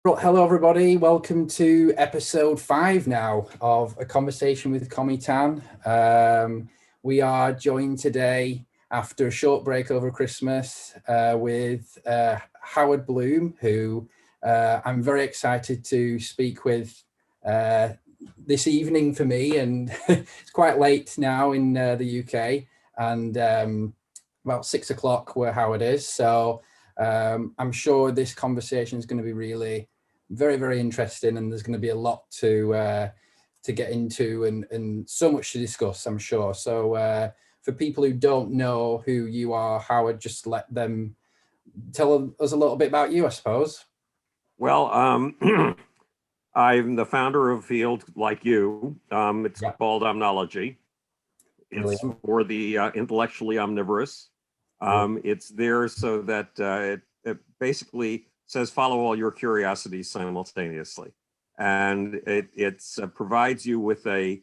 Well, hello, everybody. Welcome to episode 5 now of A Conversation with Cometan. We are joined today after a short break over Christmas with Howard Bloom, who I'm very excited to speak with this evening for me. And it's quite late now in the UK and about 6 o'clock where Howard is. So I'm sure this conversation is going to be really very, very interesting, and there's going to be a lot to get into and so much to discuss, I'm sure. So for people who don't know who you are, Howard, just let them tell us a little bit about you, I suppose. Well, I'm the founder of a field like you. It's called omnology. It's for the intellectually omnivorous. It's there so that it basically says follow all your curiosities simultaneously, and it provides you with a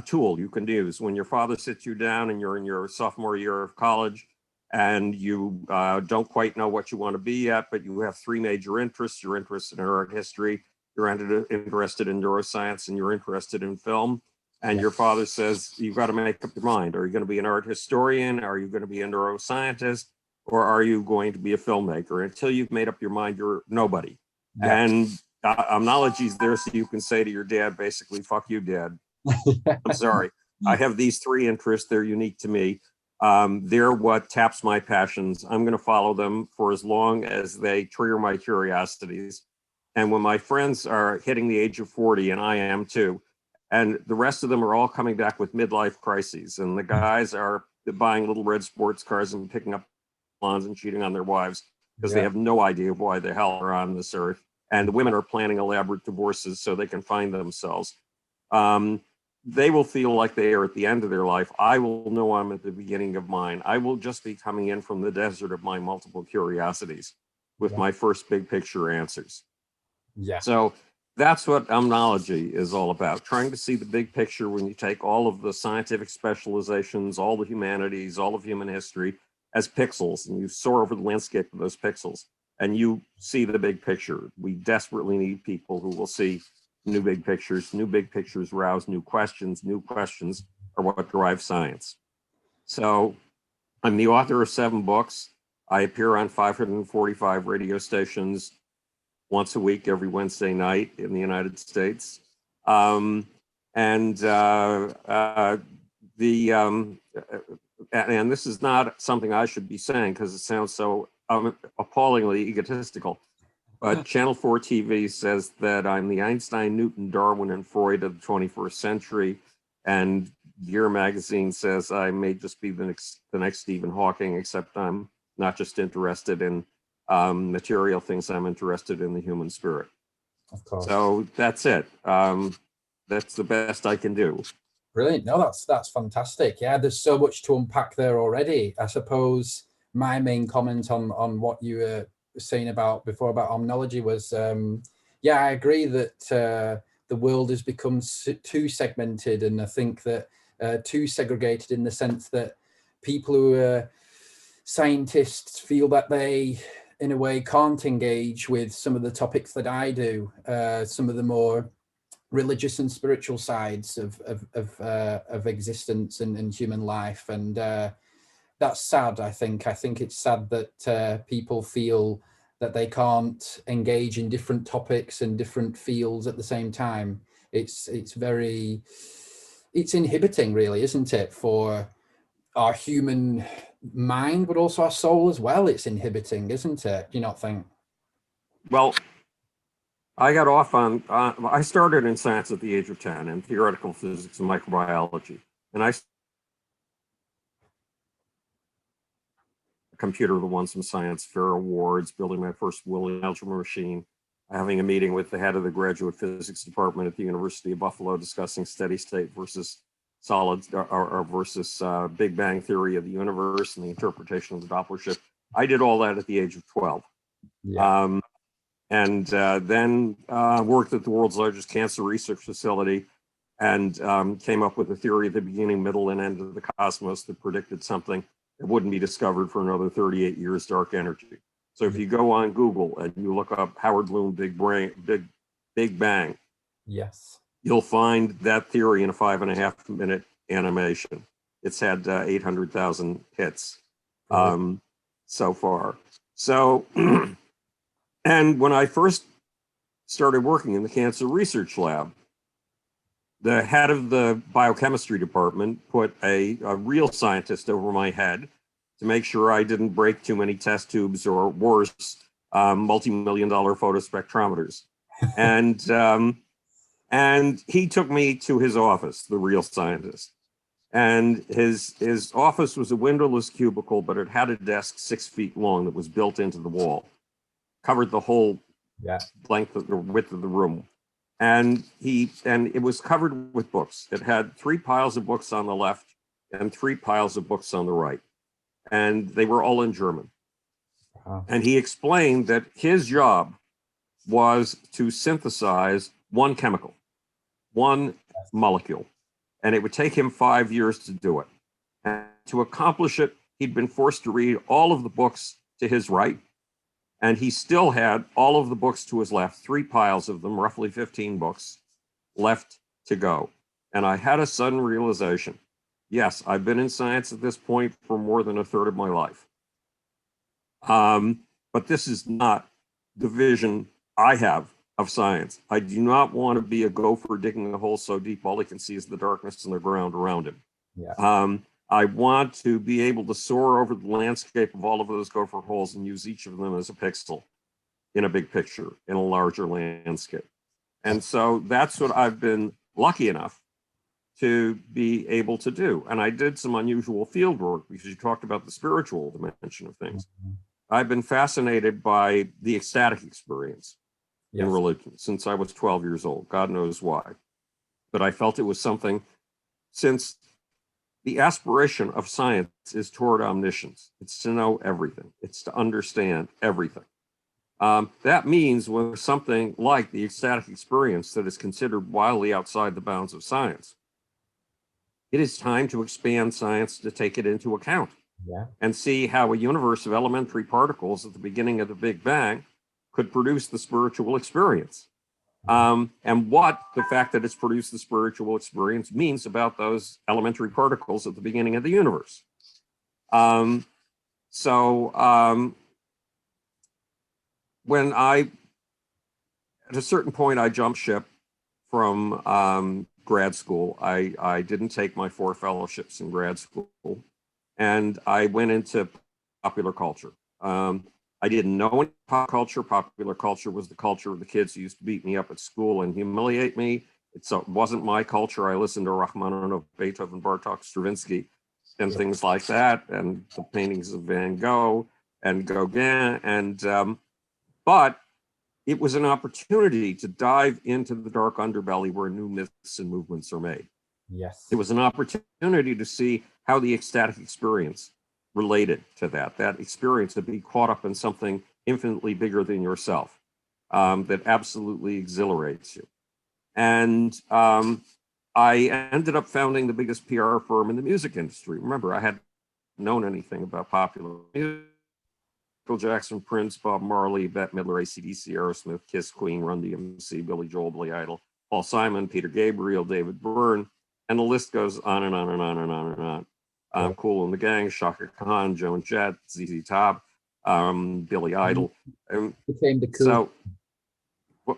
tool you can use when your father sits you down and you're in your sophomore year of college and you don't quite know what you want to be yet, but you have 3 major interests. You're interested in art history, you're interested in neuroscience, and you're interested in film. And your father says, you've got to make up your mind. Are you going to be an art historian? Are you going to be a neuroscientist? Or are you going to be a filmmaker? Until you've made up your mind, you're nobody. And omnology is there so you can say to your dad, basically, fuck you, Dad. I'm sorry. I have these 3 interests. They're unique to me. They're what taps my passions. I'm going to follow them for as long as they trigger my curiosities. And when my friends are hitting the age of 40, and I am too, and the rest of them are all coming back with midlife crises, and the guys are buying little red sports cars and picking up lawns and cheating on their wives because they have no idea why the hell they're on this earth. And the women are planning elaborate divorces so they can find themselves. They will feel like they are at the end of their life. I will know I'm at the beginning of mine. I will just be coming in from the desert of my multiple curiosities with my first big picture answers. So that's what omnology is all about, trying to see the big picture when you take all of the scientific specializations, all the humanities, all of human history as pixels, and you soar over the landscape of those pixels and you see the big picture. We desperately need people who will see new big pictures. New big pictures rouse new questions. New questions are what drive science. So I'm the author of 7 books. I appear on 545 radio stations once a week, every Wednesday night in the United States. And this is not something I should be saying because it sounds so appallingly egotistical. But Channel 4 TV says that I'm the Einstein, Newton, Darwin, and Freud of the 21st century. And Gear magazine says I may just be the next Stephen Hawking, except I'm not just interested in material things. I'm interested in the human spirit. Of course. So that's it. That's the best I can do. Brilliant. No, that's fantastic. Yeah, there's so much to unpack there already. I suppose my main comment on what you were saying about before about omnology was, I agree that the world has become too segmented, and I think that too segregated in the sense that people who are scientists feel that they, in a way, can't engage with some of the topics that I do, some of the more religious and spiritual sides of existence and human life, and that's sad. I think it's sad that people feel that they can't engage in different topics and different fields at the same time. It's inhibiting, really, isn't it, for our human mind, but also our soul as well. It's inhibiting, isn't it? Do you not think? Well, I got off on, I started in science at the age of 10 in theoretical physics and microbiology. And I computer that won some science fair awards, building my first William algebra machine, having a meeting with the head of the graduate physics department at the University of Buffalo discussing steady state versus solid or versus Big Bang theory of the universe and the interpretation of the Doppler shift. I did all that at the age of 12. And then worked at the world's largest cancer research facility and came up with a theory of the beginning, middle, and end of the cosmos that predicted something that wouldn't be discovered for another 38 years, dark energy. So if you go on Google and you look up Howard Bloom Big Bang, yes, you'll find that theory in a 5.5-minute animation. It's had 800,000 hits so far. So, and when I first started working in the cancer research lab, the head of the biochemistry department put a real scientist over my head to make sure I didn't break too many test tubes or worse, multi-million-dollar photospectrometers. And he took me to his office, the real scientist. And his office was a windowless cubicle, but it had a desk 6 feet long that was built into the wall, covered the whole length of the width of the room. And it was covered with books. It had 3 piles of books on the left and 3 piles of books on the right. And they were all in German. Wow. And he explained that his job was to synthesize one chemical, one molecule. And it would take him 5 years to do it. And to accomplish it, he'd been forced to read all of the books to his right. And he still had all of the books to his left, 3 piles of them, roughly 15 books left to go. And I had a sudden realization. Yes, I've been in science at this point for more than a third of my life. But this is not the vision I have of science. I do not want to be a gopher digging a hole so deep all he can see is the darkness and the ground around him. Yeah. I want to be able to soar over the landscape of all of those gopher holes and use each of them as a pixel in a big picture, in a larger landscape. And so that's what I've been lucky enough to be able to do. And I did some unusual field work because you talked about the spiritual dimension of things. Mm-hmm. I've been fascinated by the ecstatic experience in religion since I was 12 years old. God knows why. But I felt it was something, since the aspiration of science is toward omniscience. It's to know everything. It's to understand everything. That means when there's something like the ecstatic experience that is considered wildly outside the bounds of science, it is time to expand science to take it into account and see how a universe of elementary particles at the beginning of the Big Bang could produce the spiritual experience. And what the fact that it's produced the spiritual experience means about those elementary particles at the beginning of the universe. When at a certain point, I jumped ship from grad school. I didn't take my 4 fellowships in grad school, and I went into popular culture. I didn't know any pop culture. Popular culture was the culture of the kids who used to beat me up at school and humiliate me. It wasn't my culture. I listened to Rachmaninoff, Beethoven, Bartok, Stravinsky, and things like that, and the paintings of Van Gogh and Gauguin. But it was an opportunity to dive into the dark underbelly where new myths and movements are made. Yes. It was an opportunity to see how the ecstatic experience related to that experience, to be caught up in something infinitely bigger than yourself, that absolutely exhilarates you. And I ended up founding the biggest PR firm in the music industry. Remember, I hadn't known anything about popular music. Michael Jackson, Prince, Bob Marley, Bette Midler, AC/DC, Aerosmith, Kiss, Queen, Run DMC, Billy Joel, Billy Idol, Paul Simon, Peter Gabriel, David Byrne, and the list goes on and on and on and on and on. Kool and the Gang, Shaka Khan, Joan Jett, ZZ Top, Billy Idol. Became the cool. So,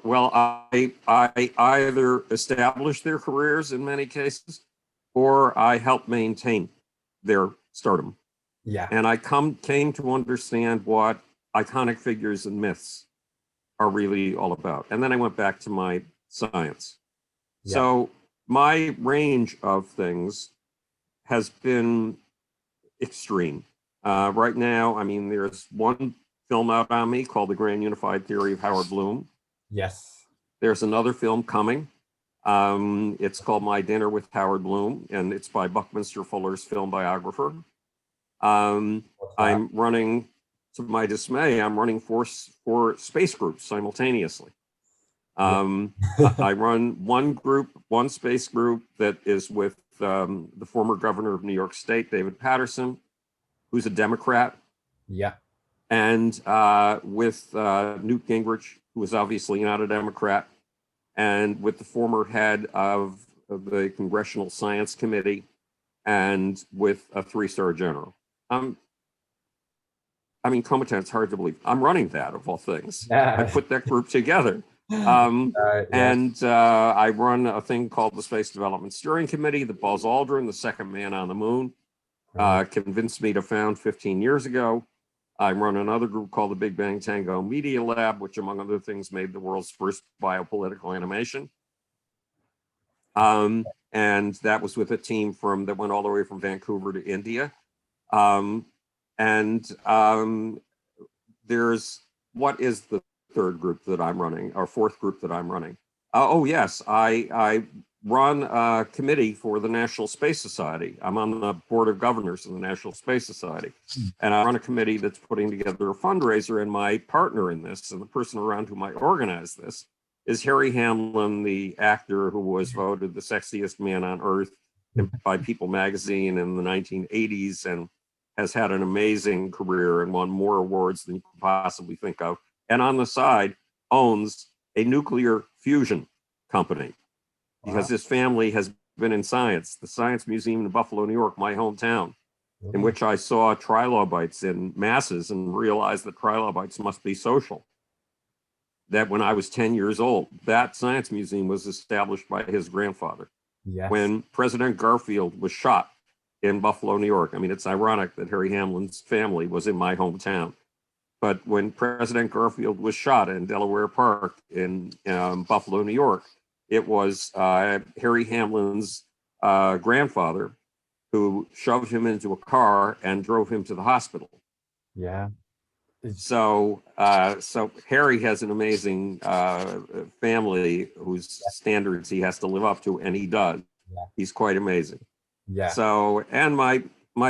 well, I either established their careers in many cases, or I helped maintain their stardom. Yeah. And I came to understand what iconic figures and myths are really all about. And then I went back to my science. Yeah. So my range of things has been extreme. Right now, I mean, there's one film out on me called The Grand Unified Theory of Howard Bloom. Yes. There's another film coming. It's called My Dinner with Howard Bloom, and it's by Buckminster Fuller's film biographer. I'm running, to my dismay, I'm running four space groups simultaneously. I run one space group that is with the former governor of New York State, David Patterson, who's a Democrat. Yeah. and with Newt Gingrich, who was obviously not a Democrat, and with the former head of the Congressional Science Committee, and with a 3-star general. I mean, Cometan, it's hard to believe. I'm running that, of all things. Yeah. I put that group together. Yes. And I run a thing called the Space Development Steering Committee that Buzz Aldrin, the second man on the moon, convinced me to found 15 years ago. I run another group called the Big Bang Tango Media Lab, which, among other things, made the world's first biopolitical animation. And that was with a team that went all the way from Vancouver to India. There's, what is the third group that I'm running, or fourth group that I'm running? Oh yes, I run a committee for the National Space Society. I'm on the board of governors of the National Space Society. And I run a committee that's putting together a fundraiser, and my partner in this, and the person around whom I organize this, is Harry Hamlin, the actor who was voted the sexiest man on earth by People magazine in the 1980s, and has had an amazing career and won more awards than you could possibly think of. And on the side, owns a nuclear fusion company, because his family has been in science. The Science Museum in Buffalo, New York, my hometown, in which I saw trilobites in masses and realized that trilobites must be social. That when I was 10 years old, that science museum was established by his grandfather. Yes. When President Garfield was shot in Buffalo, New York. I mean, it's ironic that Harry Hamlin's family was in my hometown. But when President Garfield was shot in Delaware Park in Buffalo, New York, it was Harry Hamlin's grandfather who shoved him into a car and drove him to the hospital. Yeah. So Harry has an amazing family whose standards he has to live up to, and he does. Yeah. He's quite amazing. Yeah. So, and my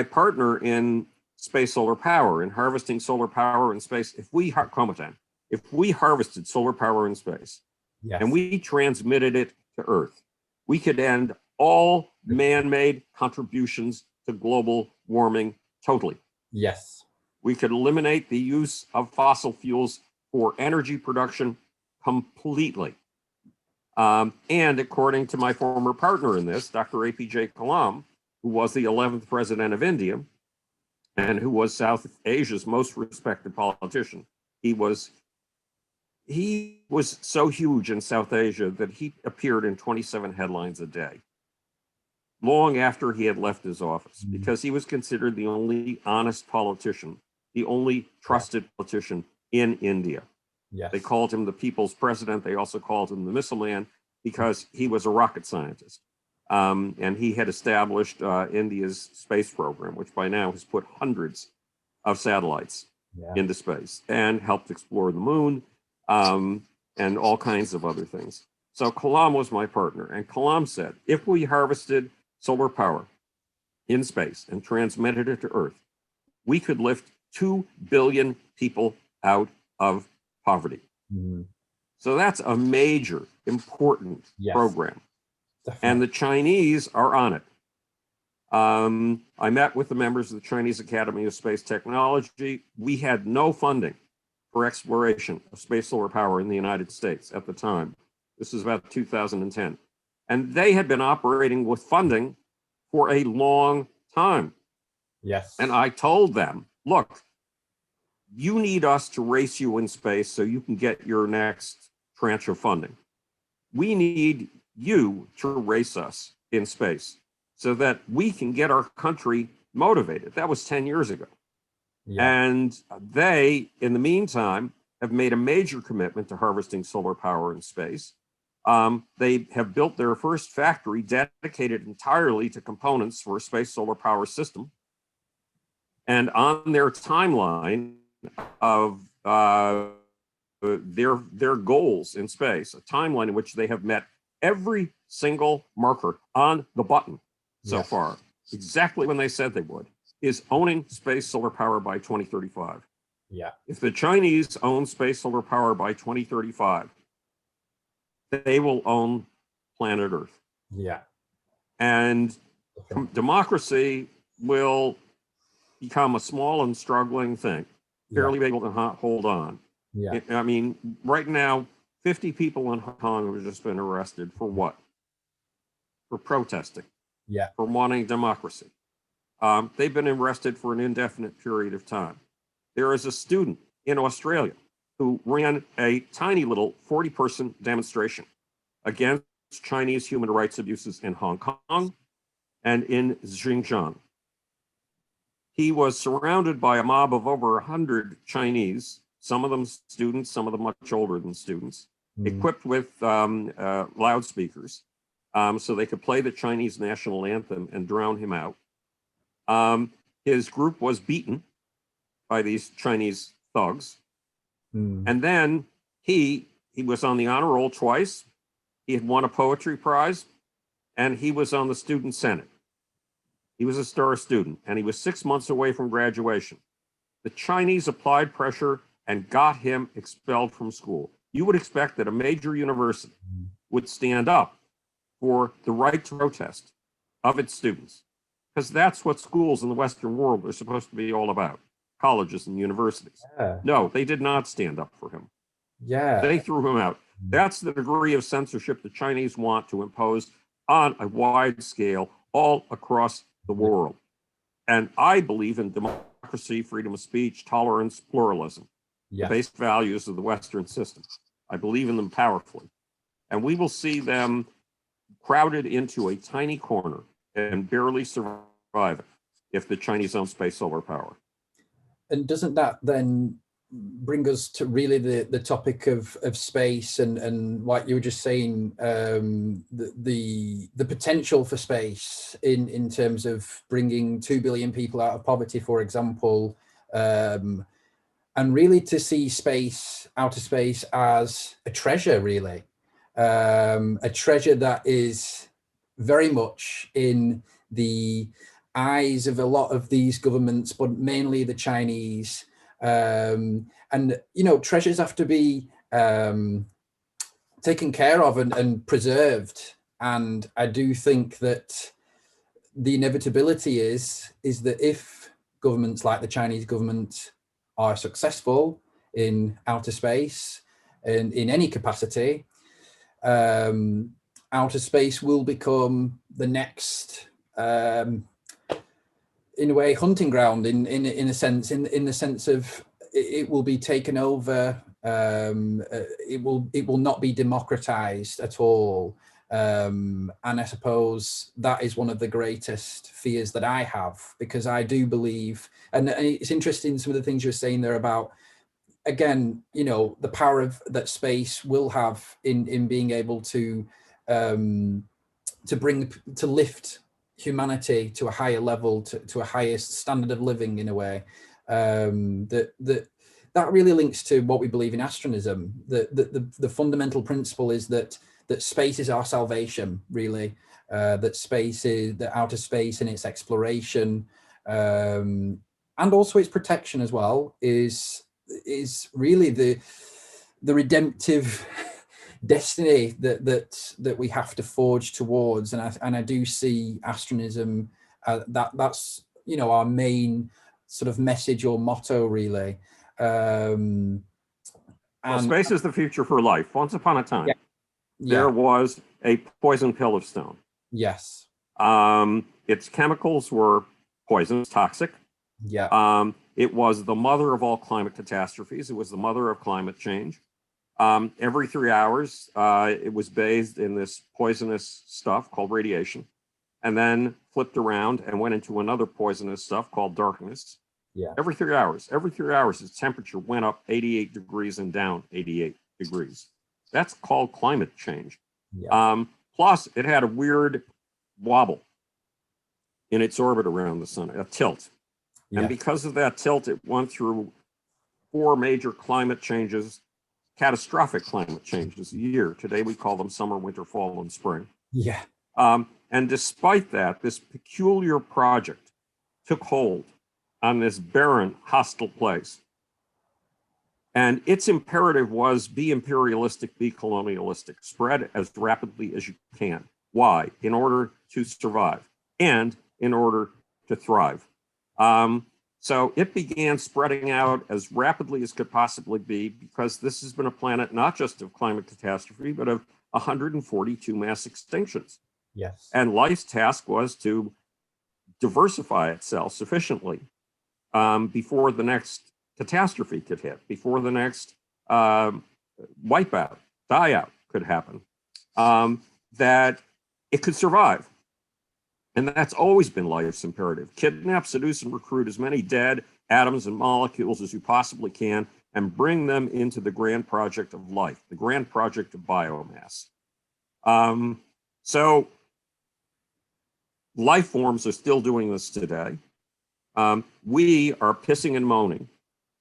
partner in space solar power, in harvesting solar power in space, if we harvested solar power in space, yes, and we transmitted it to Earth, we could end all man-made contributions to global warming totally. Yes. We could eliminate the use of fossil fuels for energy production completely. And according to my former partner in this, Dr. APJ Kalam, who was the 11th president of India and who was South Asia's most respected politician, he was so huge in South Asia that he appeared in 27 headlines a day, long after he had left his office, because he was considered the only honest politician, the only trusted politician in India. Yes. They called him the people's president. They also called him the missile man, because he was a rocket scientist. And he had established India's space program, which by now has put hundreds of satellites into space and helped explore the moon and all kinds of other things. So Kalam was my partner. And Kalam said, if we harvested solar power in space and transmitted it to Earth, we could lift 2 billion people out of poverty. Mm-hmm. So that's a major, important program. Definitely. And the Chinese are on it. I met with the members of the Chinese Academy of Space Technology. We had no funding for exploration of space solar power in the United States at the time. This is about 2010. And they had been operating with funding for a long time. Yes. And I told them, look, you need us to race you in space so you can get your next tranche of funding. We need you to race us in space so that we can get our country motivated. That was 10 years ago. Yeah. And they, in the meantime, have made a major commitment to harvesting solar power in space. They have built their first factory dedicated entirely to components for a space solar power system. And on their timeline of their goals in space, a timeline in which they have met every single marker on the button so far, exactly when they said they would, is owning space solar power by 2035. Yeah. If the Chinese own space solar power by 2035, they will own planet Earth. Yeah. And democracy will become a small and struggling thing. barely able to hold on. Yeah. I mean, right now, 50 people in Hong Kong have just been arrested for what? For protesting. Yeah. For wanting democracy. They've been arrested for an indefinite period of time. There is a student in Australia who ran a tiny little 40-person demonstration against Chinese human rights abuses in Hong Kong and in Xinjiang. He was surrounded by a mob of over 100 Chinese, some of them students, some of them much older than students, equipped with loudspeakers so they could play the Chinese national anthem and drown him out. His group was beaten by these Chinese thugs. And then he was on the honor roll twice. He had won a poetry prize, and he was on the student senate. He was a star student, and he was 6 months away from graduation. The Chinese applied pressure and got him expelled from school. You would expect that a major university would stand up for the right to protest of its students, because that's what schools in the Western world are supposed to be all about, colleges and universities. Yeah. No, they did not stand up for him. Yeah. They threw him out. That's the degree of censorship the Chinese want to impose on a wide scale all across the world. And I believe in democracy, freedom of speech, tolerance, pluralism, the basic values of the Western system. I believe in them powerfully. And we will see them crowded into a tiny corner and barely survive if the Chinese own space, solar power. And doesn't that then bring us to really the topic of space and like you were just saying, the potential for space in terms of bringing 2 billion people out of poverty, for example, and really to see space, outer space, as a treasure, really, a treasure that is very much in the eyes of a lot of these governments, but mainly the Chinese. And, you know, treasures have to be taken care of and preserved. And I do think that the inevitability is that if governments like the Chinese government are successful in outer space and in any capacity, outer space will become the next, in a way, hunting ground in a sense, in the sense of it will be taken over. It will not be democratized at all. And I suppose that is one of the greatest fears that I have, because I do believe, and it's interesting some of the things you're saying there about, again, you know, the power of that space will have in being able to lift humanity to a higher level, to a highest standard of living, in a way. That really links to what we believe in Astronism. The fundamental principle is that space is our salvation, really. That space is the outer space and its exploration, and also its protection as well, is really the redemptive destiny that we have to forge towards. And I do see Astronism that's, you know, our main sort of message or motto, really. Well, space is the future for life. Once upon a time, there was a poison pill of stone. Yes. Its chemicals were poisonous, toxic. Yeah. It was the mother of all climate catastrophes. It was the mother of climate change. Every 3 hours, it was bathed in this poisonous stuff called radiation, and then flipped around and went into another poisonous stuff called darkness. Yeah. Every 3 hours, its temperature went up 88 degrees and down 88 degrees. That's called climate change. Yeah. Plus, it had a weird wobble in its orbit around the sun, a tilt. Yeah. And because of that tilt, it went through 4 major climate changes, catastrophic climate changes a year. Today, we call them summer, winter, fall, and spring. Yeah. And despite that, this peculiar project took hold on this barren, hostile place. And its imperative was be imperialistic, be colonialistic, spread as rapidly as you can. Why? In order to survive and in order to thrive. So it began spreading out as rapidly as could possibly be, because this has been a planet not just of climate catastrophe, but of 142 mass extinctions. Yes. And life's task was to diversify itself sufficiently before the next catastrophe could hit, before the next wipeout, die-out could happen, that it could survive. And that's always been life's imperative. Kidnap, seduce, and recruit as many dead atoms and molecules as you possibly can, and bring them into the grand project of life, the grand project of biomass. So life forms are still doing this today. We are pissing and moaning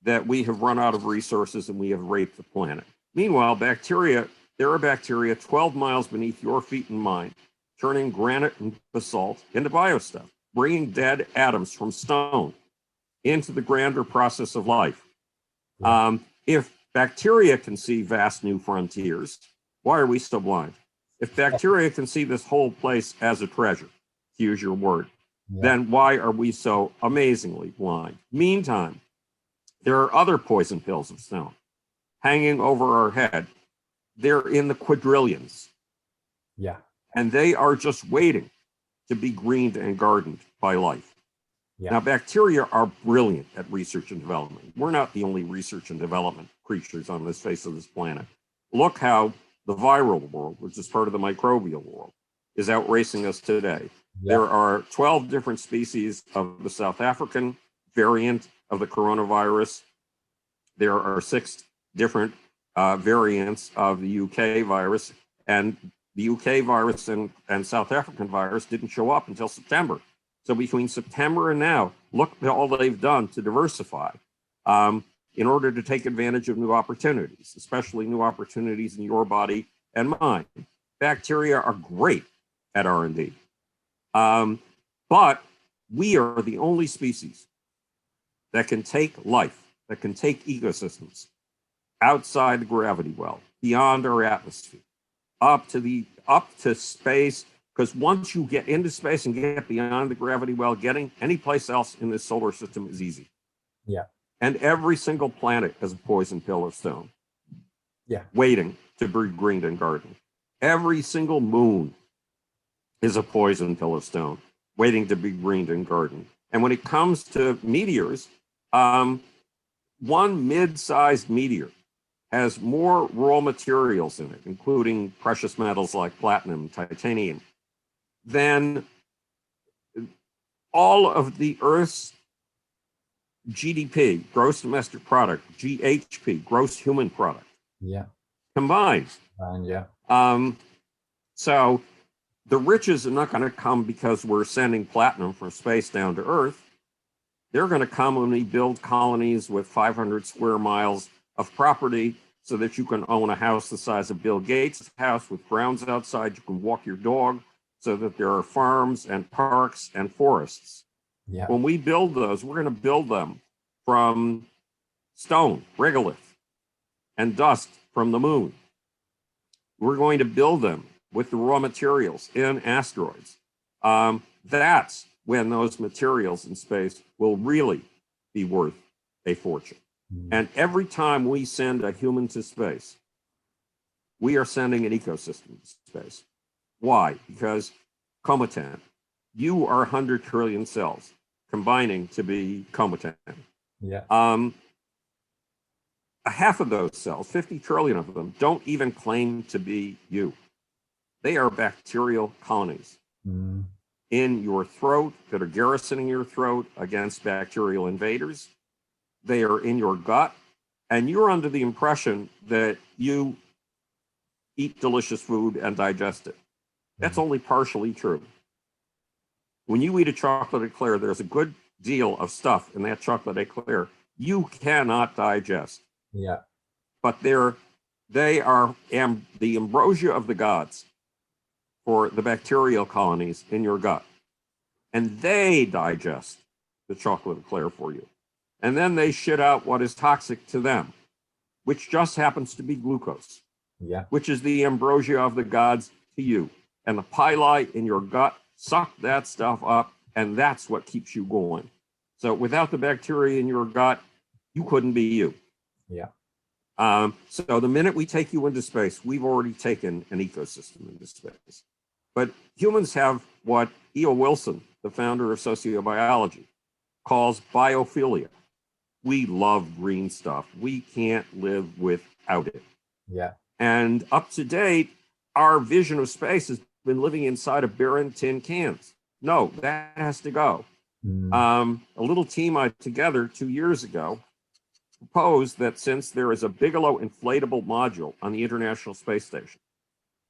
that we have run out of resources and we have raped the planet. Meanwhile, bacteria, there are bacteria 12 miles beneath your feet and mine, turning granite and basalt into biostuff, bringing dead atoms from stone into the grander process of life. If bacteria can see vast new frontiers, why are we so blind? If bacteria can see this whole place as a treasure, to use your word, then why are we so amazingly blind? Meantime, there are other poison pills of stone hanging over our head. They're in the quadrillions. Yeah. And they are just waiting to be greened and gardened by life. Yeah. Now, bacteria are brilliant at research and development. We're not the only research and development creatures on this face of this planet. Look how the viral world, which is part of the microbial world, is outracing us today. Yeah. There are 12 different species of the South African variant of the coronavirus. There are 6 different variants of the UK virus, and the UK virus and South African virus didn't show up until September. So between September and now, look at all they've done to diversify in order to take advantage of new opportunities, especially new opportunities in your body and mine. Bacteria are great at R&D. But we are the only species that can take life, that can take ecosystems outside the gravity well, beyond our atmosphere, up to space, because once you get into space and get beyond the gravity well, getting any place else in this solar system is easy. Yeah. And every single planet has a poison pill of stone. Yeah. Waiting to be greened and gardened. Every single moon is a poison pill of stone, waiting to be greened and gardened. And when it comes to meteors, one mid-sized meteor has more raw materials in it, including precious metals like platinum, titanium, than all of the Earth's GDP, gross domestic product, GHP, gross human product, combined. So the riches are not going to come because we're sending platinum from space down to Earth. They're going to come when we build colonies with 500 square miles of property so that you can own a house the size of Bill Gates' house with grounds outside. You can walk your dog, so that there are farms and parks and forests. Yeah. When we build those, we're going to build them from stone, regolith, and dust from the moon. We're going to build them with the raw materials in asteroids. That's when those materials in space will really be worth a fortune. And every time we send a human to space, we are sending an ecosystem to space. Why? Because Cometan, you are 100 trillion cells combining to be Cometan. Yeah. Half of those cells, 50 trillion of them, don't even claim to be you. They are bacterial colonies in your throat that are garrisoning your throat against bacterial invaders. They are in your gut, and you're under the impression that you eat delicious food and digest it. That's only partially true. When you eat a chocolate eclair, there's a good deal of stuff in that chocolate eclair you cannot digest. Yeah. But they are the ambrosia of the gods for the bacterial colonies in your gut. And they digest the chocolate eclair for you. And then they shit out what is toxic to them, which just happens to be glucose, which is the ambrosia of the gods to you. And the pili in your gut suck that stuff up, and that's what keeps you going. So without the bacteria in your gut, you couldn't be you. Yeah. So the minute we take you into space, we've already taken an ecosystem into space. But humans have what E.O. Wilson, the founder of sociobiology, calls biophilia. We love green stuff. We can't live without it. Yeah. And up to date, our vision of space has been living inside of barren tin cans. No, that has to go. A little team I together 2 years ago proposed that since there is a Bigelow inflatable module on the International Space Station,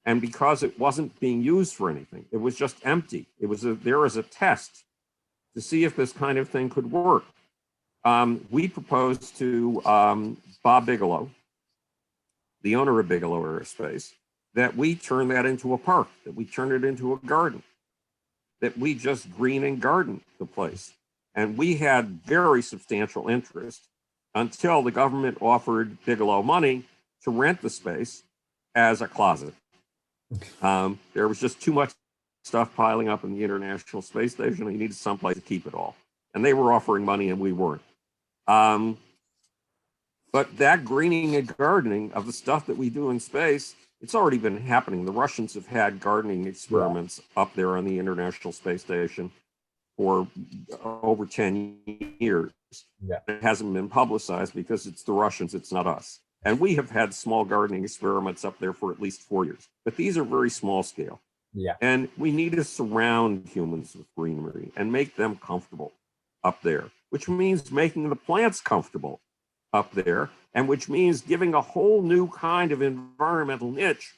and because it wasn't being used for anything, it was just empty. It was there as a test to see if this kind of thing could work. We proposed to Bob Bigelow, the owner of Bigelow Aerospace, that we turn that into a park, that we turn it into a garden, that we just green and garden the place. And we had very substantial interest until the government offered Bigelow money to rent the space as a closet. There was just too much stuff piling up in the International Space Station, and you needed someplace to keep it all. And they were offering money and we weren't. But that greening and gardening of the stuff that we do in space, it's already been happening. The Russians have had gardening experiments up there on the International Space Station for over 10 years. Yeah. It hasn't been publicized because it's the Russians, it's not us. And we have had small gardening experiments up there for at least 4 years, but these are very small scale. Yeah. And we need to surround humans with greenery and make them comfortable up there, which means making the plants comfortable up there, and which means giving a whole new kind of environmental niche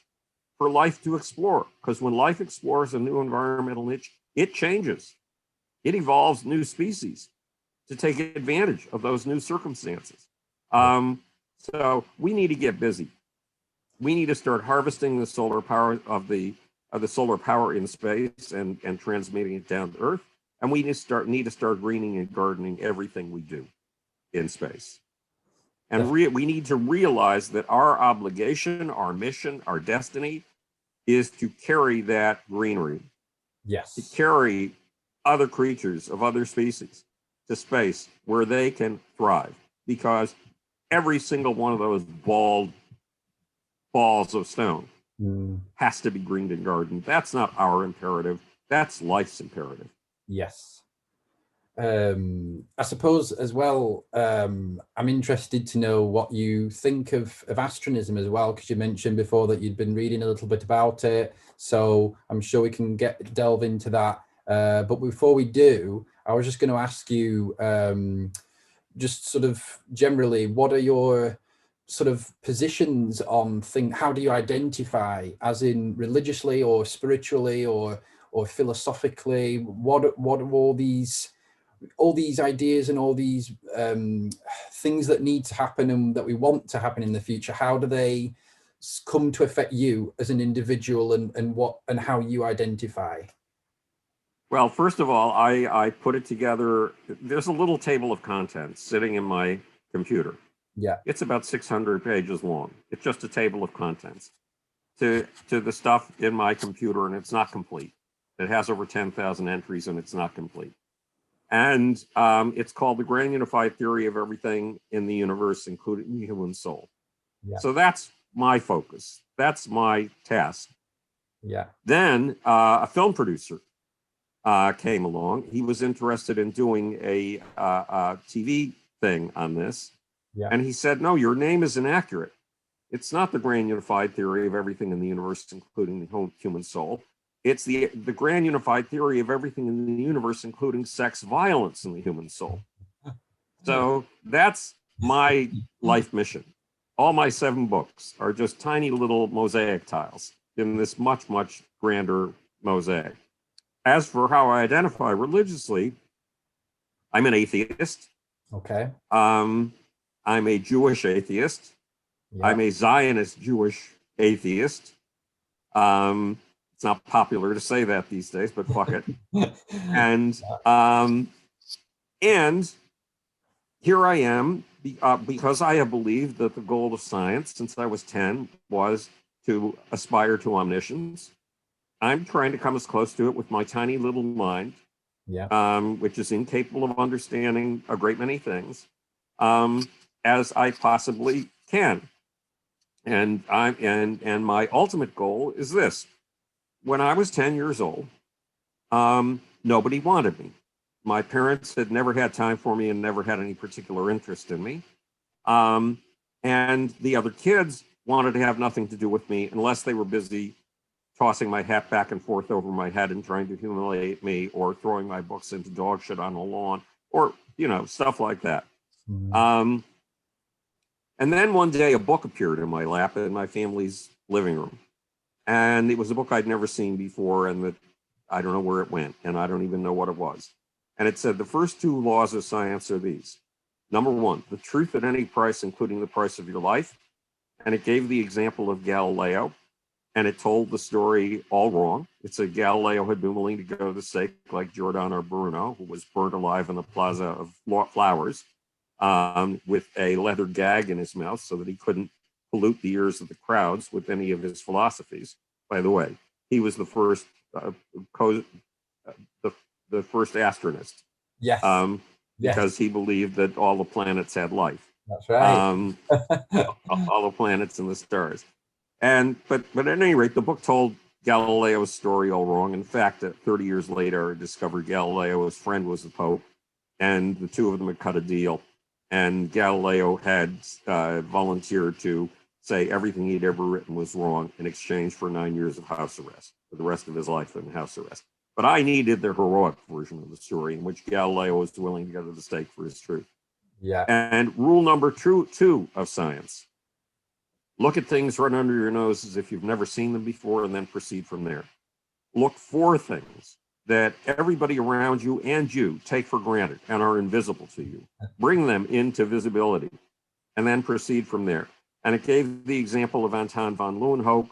for life to explore. Because when life explores a new environmental niche, it changes. It evolves new species to take advantage of those new circumstances. So we need to get busy. We need to start harvesting the solar power of the solar power in space and transmitting it down to Earth. And we need to start greening and gardening everything we do in space. And we need to realize that our obligation, our mission, our destiny is to carry that greenery. Yes. To carry other creatures of other species to space where they can thrive. Because every single one of those bald balls of stone has to be greened and gardened. That's not our imperative. That's life's imperative. Yes. I suppose as well, I'm interested to know what you think of Astronism as well, because you mentioned before that you'd been reading a little bit about it. So I'm sure we can delve into that. But before we do, I was just going to ask you, just sort of generally, what are your sort of positions on how do you identify, as in religiously or spiritually or philosophically? What are all these ideas and all these things that need to happen and that we want to happen in the future? How do they come to affect you as an individual, and how you identify? Well, first of all, I put it together. There's a little table of contents sitting in my computer. Yeah. It's about 600 pages long. It's just a table of contents to the stuff in my computer, and it's not complete. It has over 10,000 entries, and it's not complete. And it's called the Grand Unified Theory of Everything in the Universe, including the Human Soul. Yeah. So that's my focus. That's my task. Yeah. Then a film producer came along. He was interested in doing a TV thing on this. Yeah. And he said, no, your name is inaccurate. It's not the Grand Unified Theory of Everything in the Universe, including the human soul. It's the Grand Unified Theory of Everything in the Universe, including sex, violence, and the human soul. So that's my life mission. All my 7 books are just tiny little mosaic tiles in this much, much grander mosaic. As for how I identify religiously, I'm an atheist. Okay. I'm a Jewish atheist. Yeah. I'm a Zionist Jewish atheist. It's not popular to say that these days, but fuck it. And here I am because I have believed that the goal of science since I was 10 was to aspire to omniscience. I'm trying to come as close to it with my tiny little mind Yeah. which is incapable of understanding a great many things, as I possibly can. And my ultimate goal is this. When I was 10 years old, nobody wanted me. My parents had never had time for me and never had any particular interest in me. And the other kids wanted to have nothing to do with me unless they were busy tossing my hat back and forth over my head and trying to humiliate me, or throwing my books into dog shit on the lawn, or, stuff like that. And then one day a book appeared in my lap in my family's living room. And it was a book I'd never seen before, and that I don't know where it went, and I don't even know what it was. And it said, the first two laws of science are these. Number one, the truth at any price, including the price of your life. And it gave the example of Galileo, and it told the story all wrong. It said Galileo had been willing to go to the stake like Giordano Bruno, who was burnt alive in the Plaza of Flowers, with a leather gag in his mouth so that he couldn't pollute the ears of the crowds with any of his philosophies. By the way, he was the first the first astronist. Yes. Because he believed that all the planets had life. That's right. All the planets and the stars. But at any rate, the book told Galileo's story all wrong. In fact, 30 years later, I discovered Galileo's friend was the Pope, and the two of them had cut a deal. And Galileo had volunteered to say everything he'd ever written was wrong in exchange for 9 years of house arrest, for the rest of his life in house arrest. But I needed the heroic version of the story, in which Galileo was willing to go to the stake for his truth. Yeah. And rule number two of science: look at things right under your nose as if you've never seen them before, and then proceed from there. Look for things that everybody around you and you take for granted and are invisible to you. Bring them into visibility, and then proceed from there. And it gave the example of Anton von Leeuwenhoek,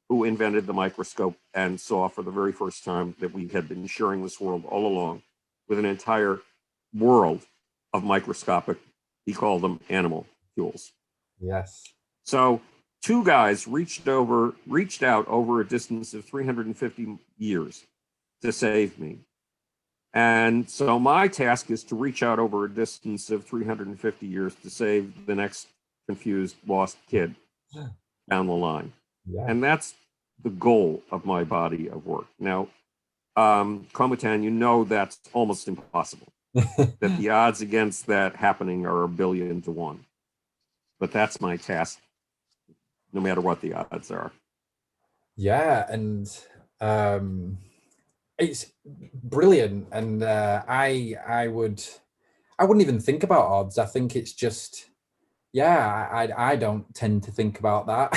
who invented the microscope and saw for the very first time that we had been sharing this world all along with an entire world of microscopic, he called them animal fuels. Yes. So two guys reached out over a distance of 350 years to save me. And so my task is to reach out over a distance of 350 years to save the next confused, lost kid down the line. Yeah. And that's the goal of my body of work. Now, Cometan, that's almost impossible. That the odds against that happening are 1 billion to 1. But that's my task, no matter what the odds are. Yeah, and it's brilliant. And I wouldn't even think about odds. I think it's just, I don't tend to think about that.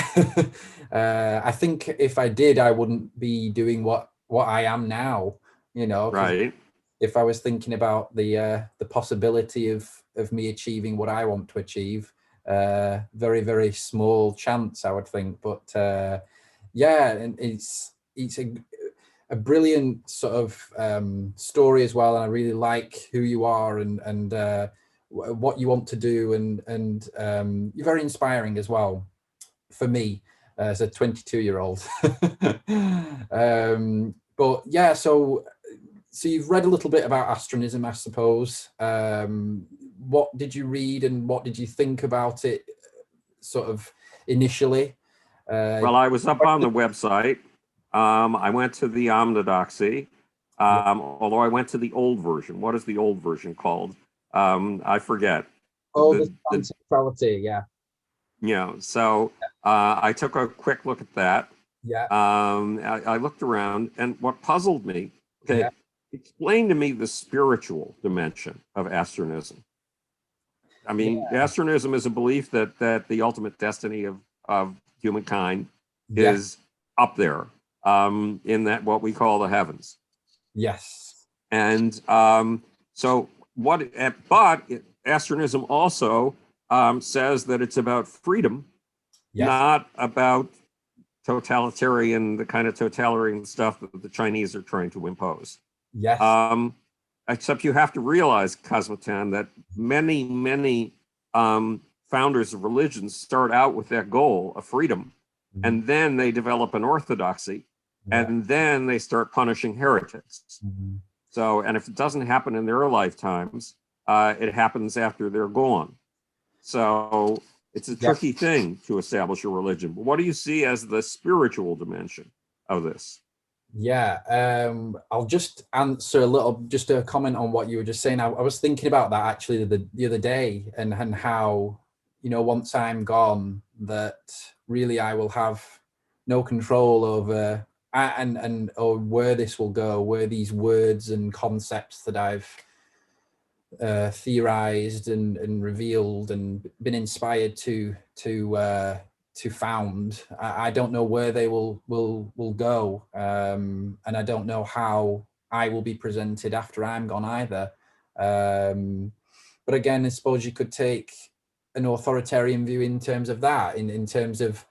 I think if I did, I wouldn't be doing what I am now, Right. If I was thinking about the possibility of me achieving what I want to achieve, very, very small chance, I would think. But and it's a brilliant sort of story as well. And I really like who you are and what you want to do, and you're very inspiring as well for me as a 22-year-old. But yeah, so you've read a little bit about Astronism, I suppose. What did you read and what did you think about it sort of initially? Well, I was up on the website. I went to the Omnidoxy, although I went to the old version. What is the old version called? I forget. Oh, the Translationism, yeah. Yeah, so I took a quick look at that. Yeah. I looked around, and what puzzled me, explain to me the spiritual dimension of Astronism. I mean, Astronism is a belief that the ultimate destiny of humankind is up there in that what we call the heavens. Yes. And so Astronism also says that it's about freedom, not about the kind of totalitarian stuff that the Chinese are trying to impose. Yes. Except you have to realize, Cosmotan, that many founders of religions start out with that goal of freedom, and then they develop an orthodoxy, and then they start punishing heretics. So, and if it doesn't happen in their lifetimes, it happens after they're gone. So it's a tricky thing to establish a religion. But what do you see as the spiritual dimension of this? Yeah, I'll just answer just a comment on what you were just saying. I was thinking about that actually the other day, and how, once I'm gone, that really I will have no control over or where this will go, where these words and concepts that I've theorized and revealed and been inspired to found. I don't know where they will go, and I don't know how I will be presented after I'm gone either. But again, I suppose you could take an authoritarian view in terms of that, in terms of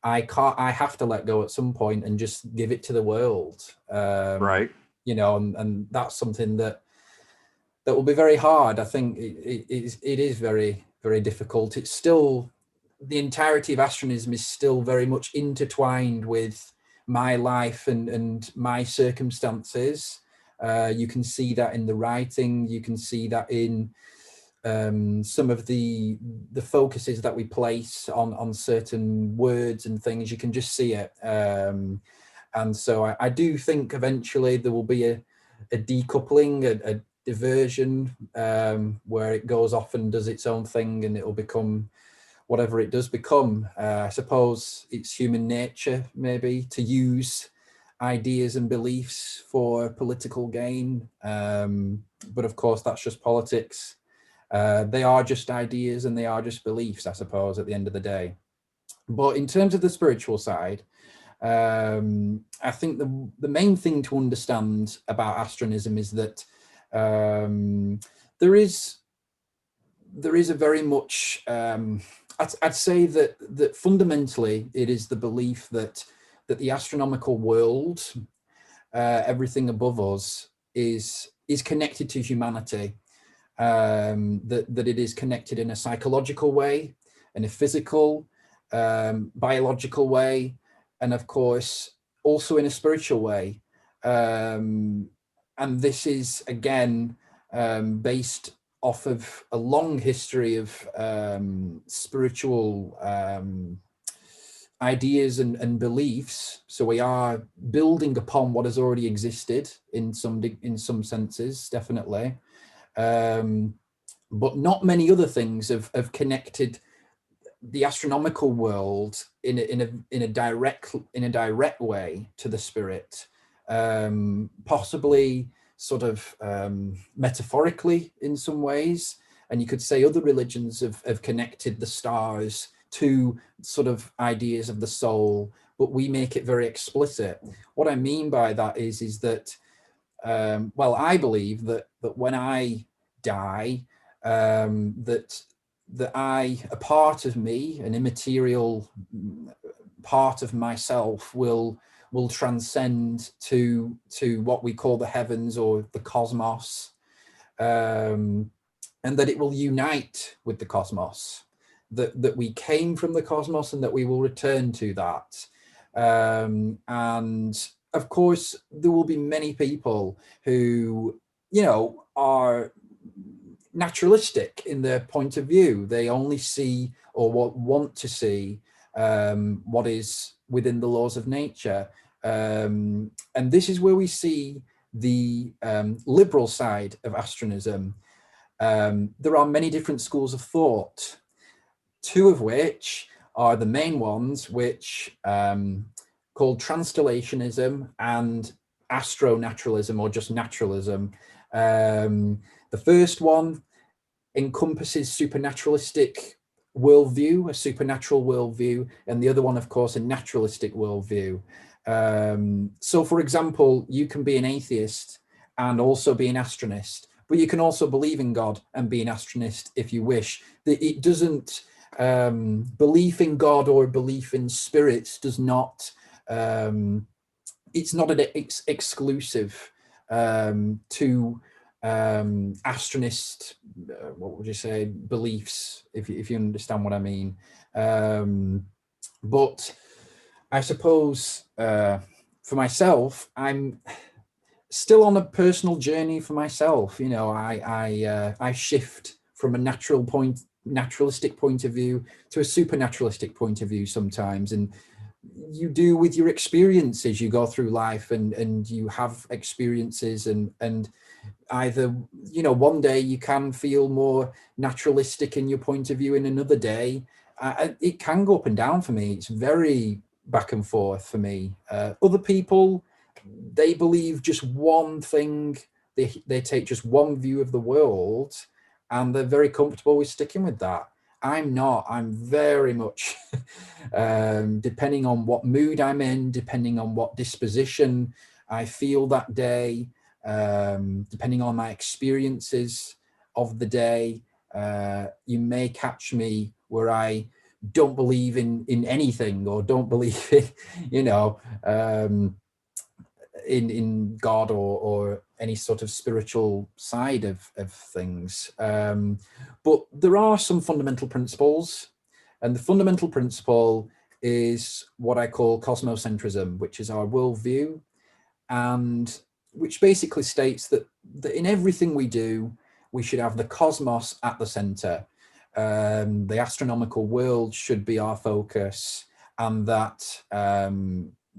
I have to let go at some point and just give it to the world. Right. And that's something that will be very hard. I think it is very, very difficult. It's still, the entirety of Astronism is still very much intertwined with my life and my circumstances. You can see that in the writing. You can see that in some of the focuses that we place on certain words and things. You can just see it. And so I do think eventually there will be a decoupling, a diversion, where it goes off and does its own thing, and it will become whatever it does become. I suppose it's human nature maybe to use ideas and beliefs for political gain, but of course that's just politics. They are just ideas and they are just beliefs, I suppose, at the end of the day. But in terms of the spiritual side, I think the main thing to understand about Astronism is that there is a very much, I'd say that fundamentally it is the belief that the astronomical world, everything above us, is connected to humanity. That it is connected in a psychological way, in a physical, biological way, and of course also in a spiritual way. And this is again based off of a long history of spiritual ideas and beliefs. So we are building upon what has already existed in some senses, definitely. But not many other things have connected the astronomical world in a direct way to the spirit, possibly sort of metaphorically in some ways. And you could say other religions have connected the stars to sort of ideas of the soul, but we make it very explicit. What I mean by that is that, well, I believe that when I die, that a part of me, an immaterial part of myself, will transcend to what we call the heavens or the cosmos, and that it will unite with the cosmos, that we came from the cosmos and that we will return to that. And of course, there will be many people who, are naturalistic in their point of view. They only see or want to see what is within the laws of nature. And this is where we see the liberal side of Astronism. There are many different schools of thought, two of which are the main ones, which called Translationism and Astro-Naturalism, or just naturalism. The first one encompasses supernaturalistic worldview, a supernatural worldview, and the other one, of course, a naturalistic worldview. So, for example, you can be an atheist and also be an astronist, but you can also believe in God and be an astronist if you wish. It doesn't, belief in God or belief in spirits does not, it's not exclusive to astronist, what would you say, beliefs, if you understand what I mean. But I suppose for myself, still on a personal journey for myself. You know, I shift from a naturalistic point of view to a supernaturalistic point of view sometimes, and you do with your experiences. You go through life and you have experiences, and either, you know, one day you can feel more naturalistic in your point of view, and another day it can go up and down for me. It's very back and forth for me. Other people, they believe just one thing, they take just one view of the world, and they're very comfortable with sticking with that. I'm not. I'm very much depending on what mood I'm in, depending on what disposition I feel that day, depending on my experiences of the day. You may catch me where I don't believe in anything, or don't believe in, you know, in God or any sort of spiritual side of things. But there are some fundamental principles, and the fundamental principle is what I call cosmocentrism, which is our worldview, and which basically states that in everything we do, we should have the cosmos at the center. The astronomical world should be our focus, and that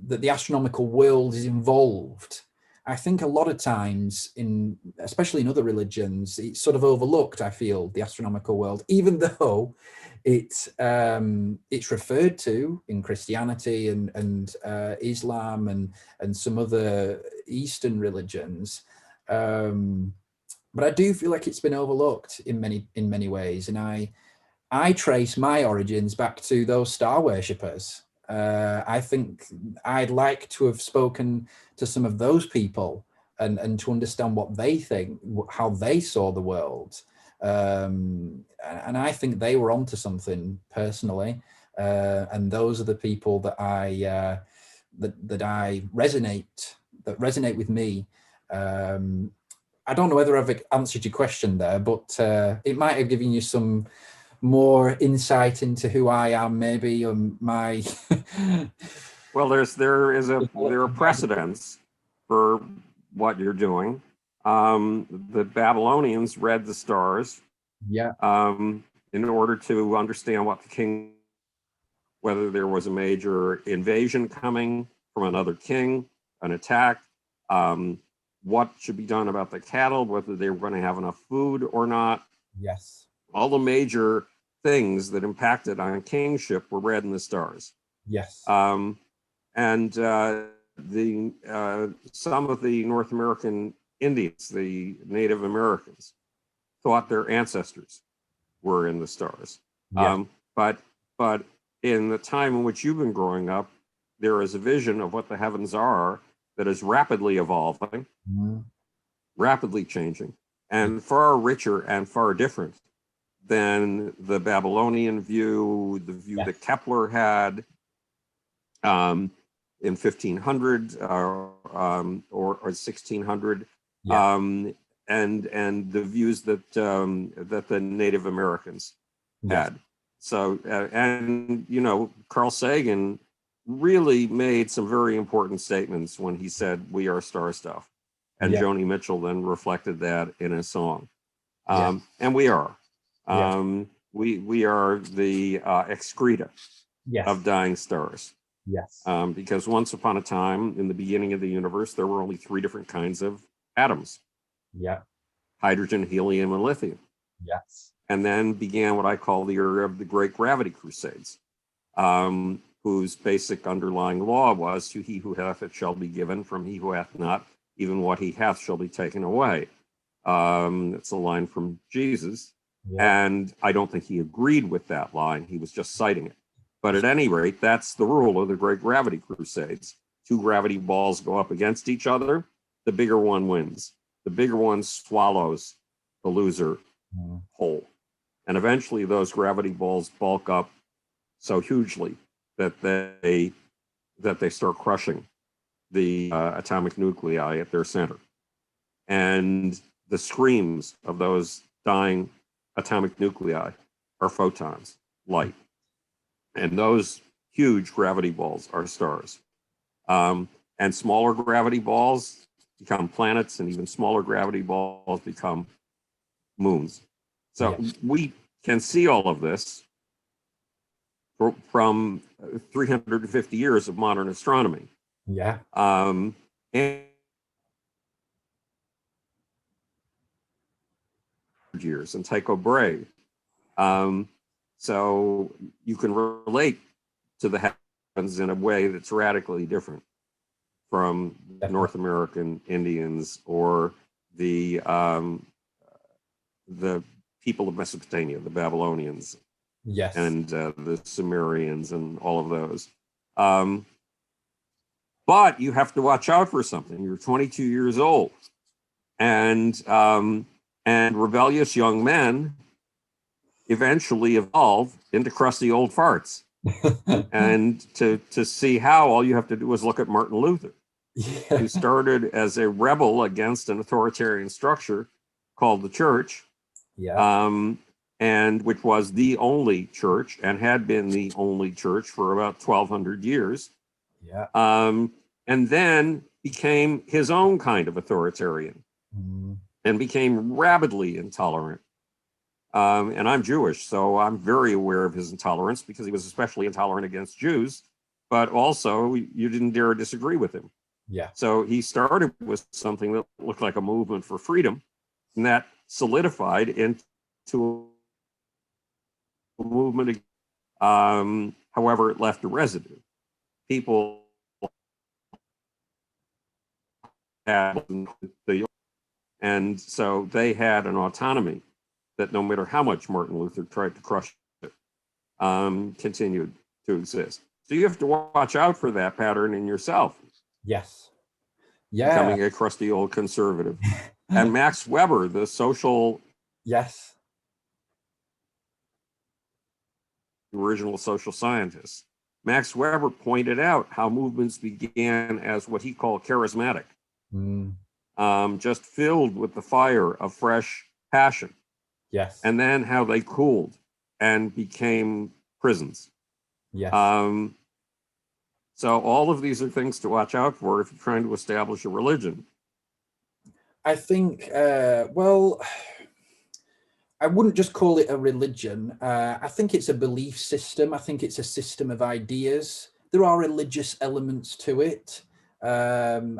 that the astronomical world is involved. I think a lot of times, especially in other religions, it's sort of overlooked, I feel, the astronomical world, even though it's referred to in Christianity and Islam and some other Eastern religions. But I do feel like it's been overlooked in many ways. And I trace my origins back to those star worshippers. I think I'd like to have spoken to some of those people and to understand what they think, how they saw the world. And I think they were onto something personally. And those are the people that I resonate with me. I don't know whether I've answered your question there, but it might have given you some more insight into who I am, maybe, and my. Well, there are precedents for what you're doing. The Babylonians read the stars, Yeah, in order to understand what the king, whether there was a major invasion coming from another king, an attack, what should be done about the cattle, whether they were going to have enough food or not. yes, All the major things that impacted on kingship were read in the stars. yes, And some of the North American Indians, the Native Americans, thought their ancestors were in the stars. yeah, But in the time in which you've been growing up, there is a vision of what the heavens are that is rapidly evolving, rapidly changing, and far richer and far different than the Babylonian view, the view that Kepler had in 1500 or 1600, and the views that that the Native Americans had. So, and you know, Carl Sagan really made some very important statements when he said, "We are star stuff," and Joni Mitchell then reflected that in a song. And we are. We are the excreta of dying stars. Yes. Because once upon a time, in the beginning of the universe, there were only 3 different kinds of atoms. Yeah. Hydrogen, helium, and lithium. Yes. And then began what I call the era of the Great Gravity Crusades, whose basic underlying law was, to he who hath it shall be given, from he who hath not, even what he hath shall be taken away. It's a line from Jesus. And I don't think he agreed with that line. He was just citing it. But at any rate, that's the rule of the Great Gravity Crusades. 2 gravity balls go up against each other. The bigger one wins. The bigger one swallows the loser whole. And eventually those gravity balls bulk up so hugely that they start crushing the atomic nuclei at their center. And the screams of those dying atomic nuclei are photons, light. And those huge gravity balls are stars. And smaller gravity balls become planets, and even smaller gravity balls become moons. So we can see all of this from 350 years of modern astronomy. Yeah. And years and Tycho Brahe. So you can relate to the heavens in a way that's radically different from North American Indians or the people of Mesopotamia, the Babylonians, and the Sumerians, and all of those. But you have to watch out for something. You're 22 years old, and rebellious young men eventually evolve into crusty old farts. And to see how, all you have to do is look at Martin Luther, who started as a rebel against an authoritarian structure called the church, and which was the only church and had been the only church for about 1,200 years. And then became his own kind of authoritarian and became rabidly intolerant. And I'm Jewish, so I'm very aware of his intolerance, because he was especially intolerant against Jews, but also you didn't dare disagree with him. So he started with something that looked like a movement for freedom, and that solidified into a movement. However, it left a residue. People had and so they had an autonomy that, no matter how much Martin Luther tried to crush it, continued to exist. So you have to watch out for that pattern in yourself. Becoming a crusty old conservative. And Max Weber, the social, original social scientist, Max Weber pointed out how movements began as what he called charismatic, just filled with the fire of fresh passion. And then how they cooled and became prisons. So all of these are things to watch out for if you're trying to establish a religion. I think, well, I wouldn't just call it a religion. I think it's a belief system. I think it's a system of ideas. There are religious elements to it. And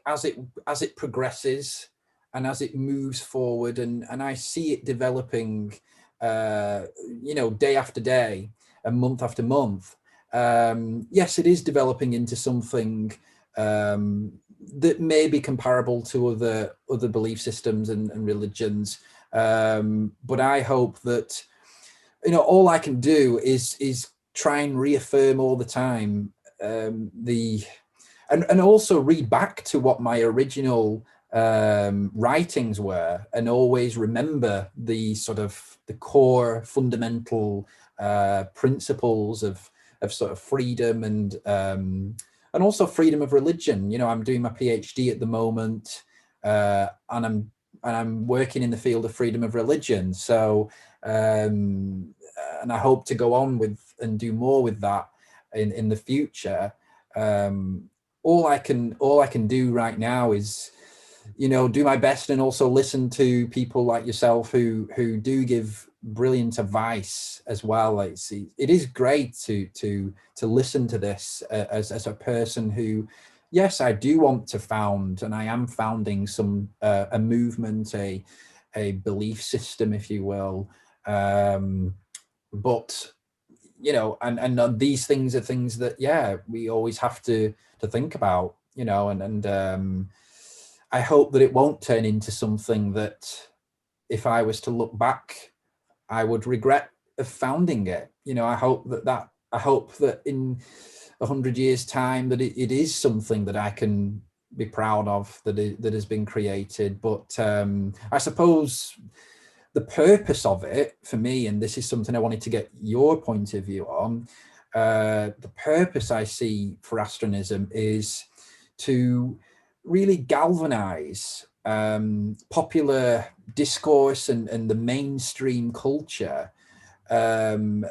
as it progresses, and as it moves forward, and I see it developing, day after day and month after month. Yes, it is developing into something that may be comparable to other belief systems and religions. But I hope that, all I can do is try and reaffirm all the time and also read back to what my original writings were, and always remember the sort of the core fundamental principles of sort of freedom and also freedom of religion. I'm doing my PhD at the moment, and I'm working in the field of freedom of religion. So and I hope to go on with and do more with that in the future. All I can do right now is do my best, and also listen to people like yourself who do give brilliant advice as well. It is great to listen to this as a person who, yes, I do want to found, and I am founding some a movement, a belief system, if you will. But and these things are things that we always have to think about, and I hope that it won't turn into something that, if I was to look back, I would regret of founding it. I hope that in 100 years' time that it is something that I can be proud of, that has been created. But I suppose the purpose of it for me, and this is something I wanted to get your point of view on, the purpose I see for Astronism is to really galvanize popular discourse and the mainstream culture, and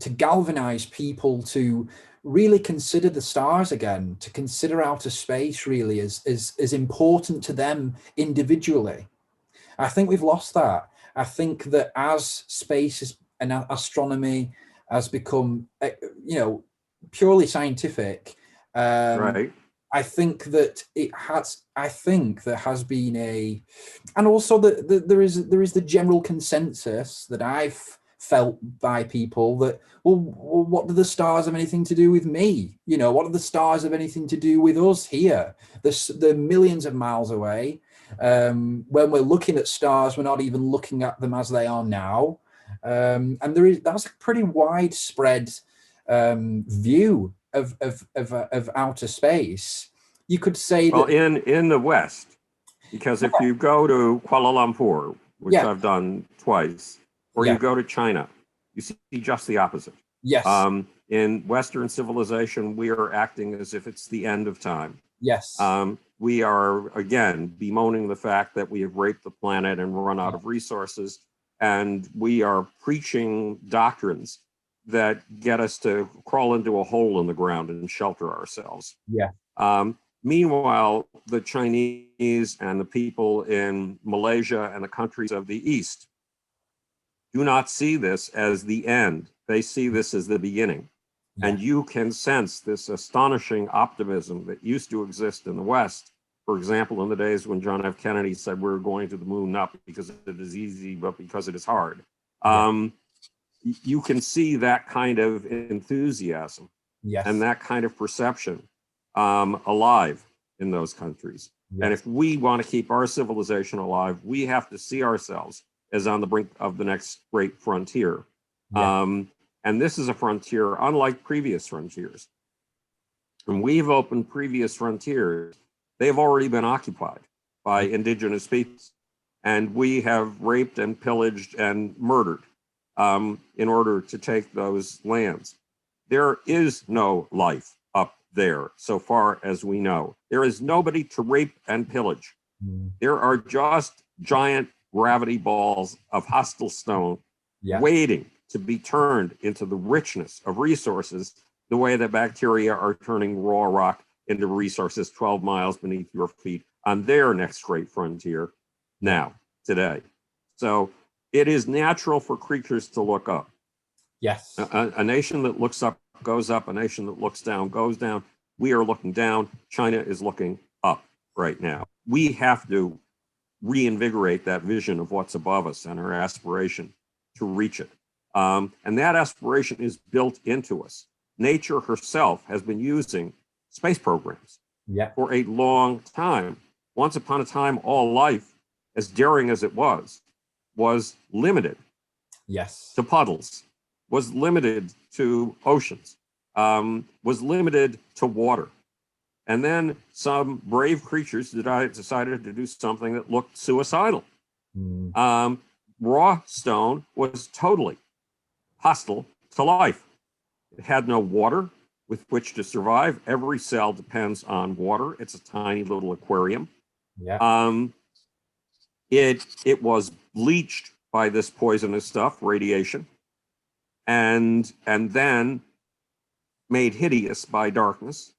to galvanize people to really consider the stars again, to consider outer space really as important to them individually. I think we've lost that. I think that as space and astronomy has become, purely scientific, Right. I think that there has been and also there is the general consensus that I've felt by people that, well, what do the stars have anything to do with me? What do the stars have anything to do with us here? They're millions of miles away. When we're looking at stars, we're not even looking at them as they are now. And that's a pretty widespread view of outer space. You could say well, that in the West, because if you go to Kuala Lumpur, which I've done twice, or you go to China, you see just the opposite. Yes. In Western civilization, we are acting as if it's the end of time. Yes. We are, again, bemoaning the fact that we have raped the planet and run out of resources, and we are preaching doctrines that get us to crawl into a hole in the ground and shelter ourselves. Yeah. Meanwhile, the Chinese and the people in Malaysia and the countries of the East do not see this as the end. They see this as the beginning. Yeah. And you can sense this astonishing optimism that used to exist in the West. For example, in the days when John F. Kennedy said we're going to the moon, not because it is easy, but because it is hard. You can see that kind of enthusiasm and that kind of perception alive in those countries. Yes. And if we want to keep our civilization alive, we have to see ourselves as on the brink of the next great frontier. Yeah. And this is a frontier unlike previous frontiers. When we've opened previous frontiers, they've already been occupied by indigenous peoples. And we have raped and pillaged and murdered in order to take those lands. There is no life up there, so far as we know. There is nobody to rape and pillage. There are just giant gravity balls of hostile stone waiting to be turned into the richness of resources, the way that bacteria are turning raw rock into resources 12 miles beneath your feet on their next great frontier now, today. So it is natural for creatures to look up. Yes. A nation that looks up goes up. A nation that looks down goes down. We are looking down. China is looking up right now. We have to reinvigorate that vision of what's above us and our aspiration to reach it. And that aspiration is built into us. Nature herself has been using space programs for a long time. Once upon a time, all life, as daring as it was limited to puddles, was limited to oceans, was limited to water. And then some brave creatures decided to do something that looked suicidal. Raw stone was totally hostile to life. It had no water with which to survive. Every cell depends on water. It's a tiny little aquarium. It was bleached by this poisonous stuff, radiation, and then made hideous by darkness.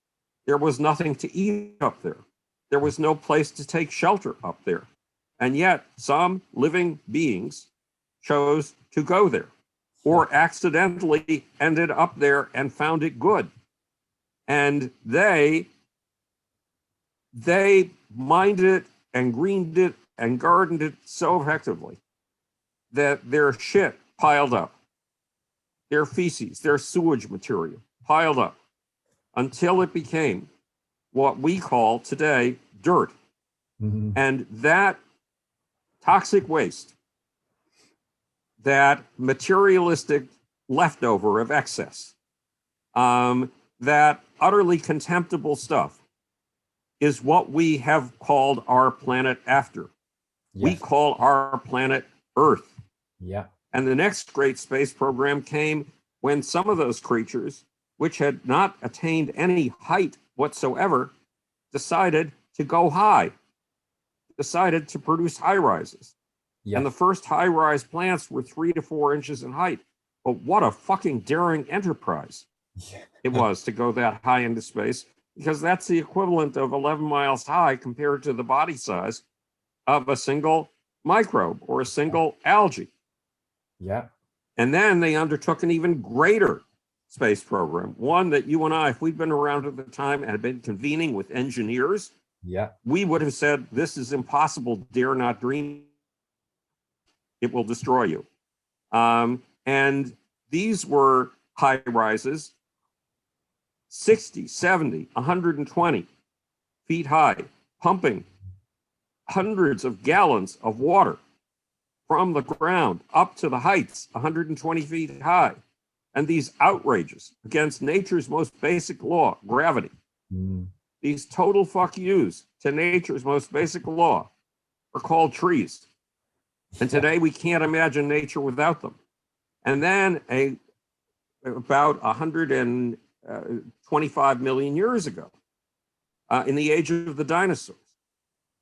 There was nothing to eat up there. There was no place to take shelter up there. And yet some living beings chose to go there, or accidentally ended up there and found it good. And they mined it and greened it and gardened it so effectively that their shit piled up, their feces, their sewage material piled up, until it became what we call today dirt. And that toxic waste, that materialistic leftover of excess, that utterly contemptible stuff, is what we have called our planet after. We call our planet Earth. And the next great space program came when some of those creatures, which had not attained any height whatsoever, decided to go high, decided to produce high rises. And the first high rise plants were 3 to 4 inches in height. But what a fucking daring enterprise. Yeah. it was to go that high into space, because that's the equivalent of 11 miles high compared to the body size of a single microbe or a single algae. Yeah. And then they undertook an even greater space program, one that you and I, if we'd been around at the time and had been convening with engineers, Yeah. we would have said, this is impossible, dare not dream. It will destroy you. And these were high rises, 60, 70, 120 feet high, pumping hundreds of gallons of water from the ground up to the heights 120 feet high. And these outrages against nature's most basic law, gravity, these total fuck yous to nature's most basic law, are called trees. And today we can't imagine nature without them. And then about 125 million years ago, in the age of the dinosaurs,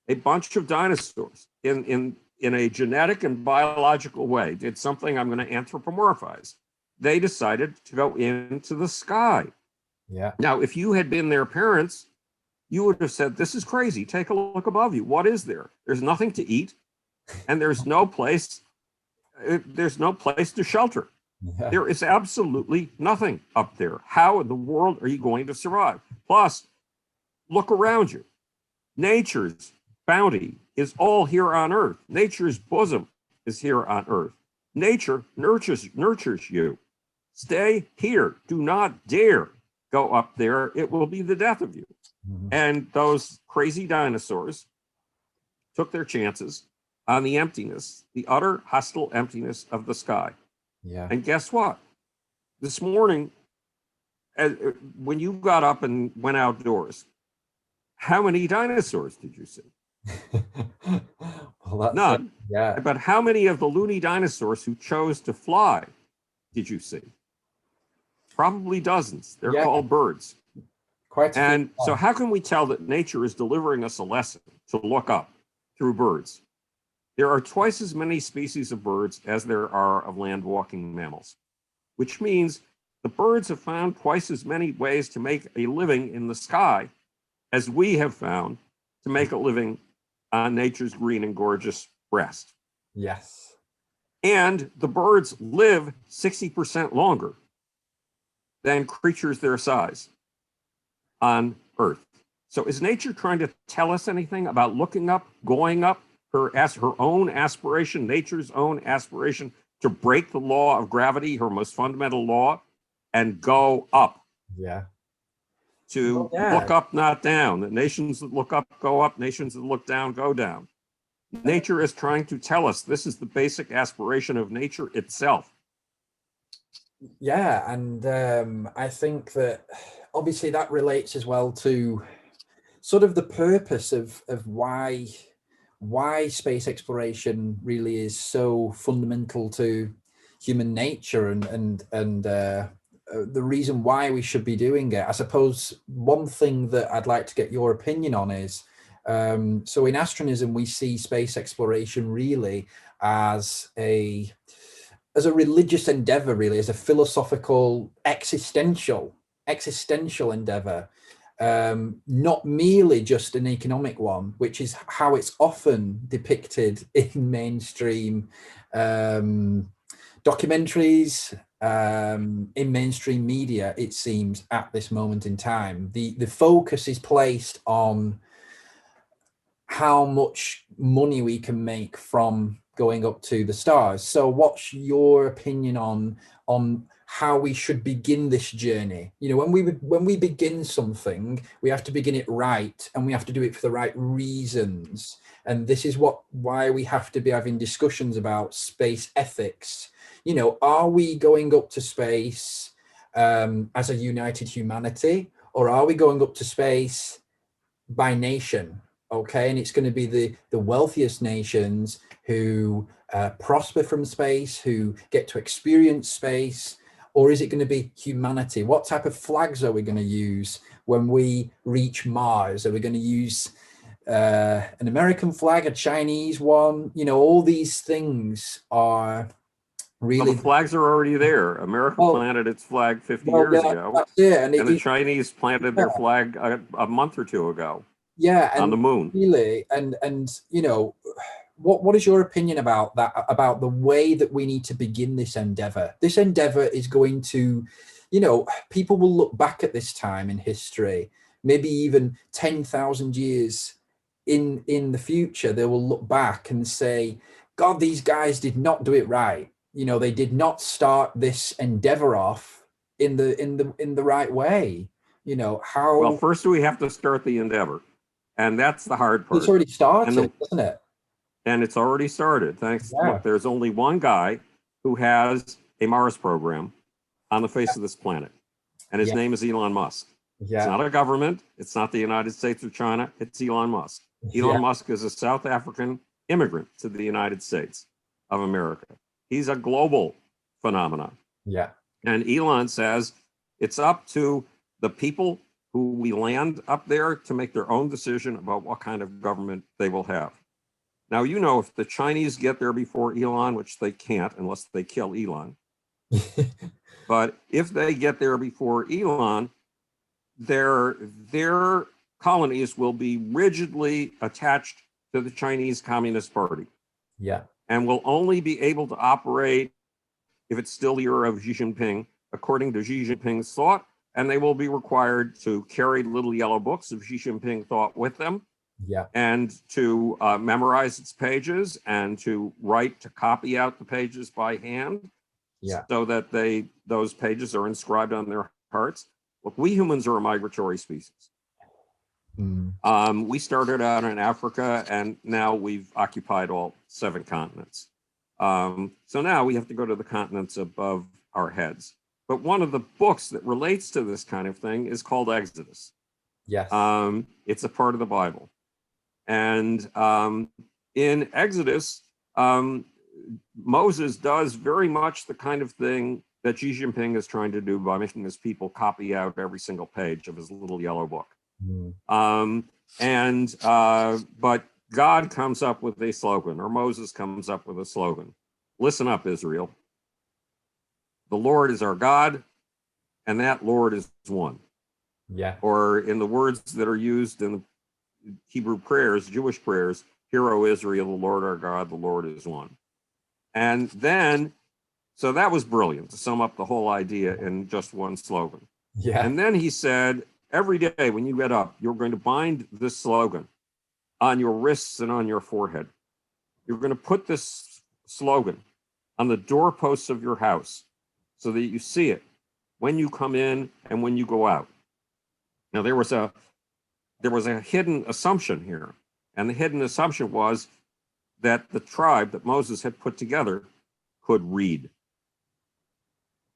a bunch of dinosaurs in a genetic and biological way did something I'm going to anthropomorphize. They decided to go into the sky. Yeah. Now, if you had been their parents, you would have said, this is crazy. Take a look above you. What is there? There's nothing to eat, and there's no place to shelter. Yeah. There is absolutely nothing up there. How in the world are you going to survive? Plus, look around you. Nature's bounty is all here on Earth. Nature's bosom is here on Earth. Nature nurtures you. Stay here. Do not dare go up there. It will be the death of you. And those crazy dinosaurs took their chances on the emptiness, the utter hostile emptiness of the sky. Yeah. And guess what? This morning, when you got up and went outdoors, how many dinosaurs did you see? Well, that's none. Yeah. But how many of the loony dinosaurs who chose to fly did you see? Probably dozens. They're called birds. And so how can we tell that nature is delivering us a lesson to look up through birds? There are twice as many species of birds as there are of land-walking mammals, which means the birds have found twice as many ways to make a living in the sky as we have found to make a living on nature's green and gorgeous breast. Yes. And the birds live 60% longer than creatures their size on Earth. So is nature trying to tell us anything about looking up, going up, her own aspiration, nature's own aspiration to break the law of gravity, her most fundamental law, and go up? Yeah. To look up, not down. The nations that look up, go up. Nations that look down, go down. Nature is trying to tell us this is the basic aspiration of nature itself. Yeah, and I think that obviously that relates as well to sort of the purpose of why space exploration really is so fundamental to human nature and the reason why we should be doing it. I suppose one thing that I'd like to get your opinion on is, so in Astronism, we see space exploration really as a religious endeavor, really, as a philosophical, existential endeavor, not merely just an economic one, which is how it's often depicted in mainstream documentaries, in mainstream media, it seems, at this moment in time. The focus is placed on how much money we can make from going up to the stars. So what's your opinion on how we should begin this journey? You know, when we begin something, we have to begin it right, and we have to do it for the right reasons. And this is why we have to be having discussions about space ethics. You know, are we going up to space as a united humanity, or are we going up to space by nation? Okay, and it's going to be the wealthiest nations who prosper from space, who get to experience space, or is it going to be humanity? What type of flags are we going to use when we reach Mars? Are we going to use an American flag, a Chinese one? You know, all these things are really. Well, the flags are already there. America planted its flag 50 years ago. That's it. And the Chinese planted their flag a month or two ago. Yeah, on the moon. Really, and you know, what is your opinion about that? About the way that we need to begin this endeavor? This endeavor is going to, you know, people will look back at this time in history, maybe even 10,000 years in the future. They will look back and say, "God, these guys did not do it right. You know, they did not start this endeavor off in the right way." You know how. Well, first we have to start the endeavor. And that's the hard part. It's already started, isn't it? And it's already started. Thanks. Yeah. Look, there's only one guy who has a Mars program on the face of this planet. And his name is Elon Musk. Yeah. It's not a government. It's not the United States or China. It's Elon Musk. Elon Musk is a South African immigrant to the United States of America. He's a global phenomenon. Yeah. And Elon says it's up to the people who we land up there to make their own decision about what kind of government they will have. Now, you know, if the Chinese get there before Elon, which they can't unless they kill Elon, but if they get there before Elon, their colonies will be rigidly attached to the Chinese Communist Party. Yeah. And will only be able to operate, if it's still the era of Xi Jinping, according to Xi Jinping's thought. And they will be required to carry little yellow books of Xi Jinping thought with them. Yeah. And to memorize its pages and to copy out the pages by hand. Yeah. So that those pages are inscribed on their hearts. Look, we humans are a migratory species. We started out in Africa and now we've occupied all 7 continents. So now we have to go to the continents above our heads. But one of the books that relates to this kind of thing is called Exodus. Yes. It's a part of the Bible. And in Exodus, Moses does very much the kind of thing that Xi Jinping is trying to do by making his people copy out every single page of his little yellow book. But God comes up with a slogan, or Moses comes up with a slogan. Listen up, Israel. The Lord is our God, and that Lord is one. Yeah. Or in the words that are used in the Hebrew prayers, Jewish prayers, Hear, O Israel, the Lord our God, the Lord is one. And then, so that was brilliant to sum up the whole idea in just one slogan. Yeah. And then he said, every day when you get up, you're going to bind this slogan on your wrists and on your forehead. You're going to put this slogan on the doorposts of your house, so that you see it when you come in and when you go out. Now, there was a hidden assumption here. And the hidden assumption was that the tribe that Moses had put together could read.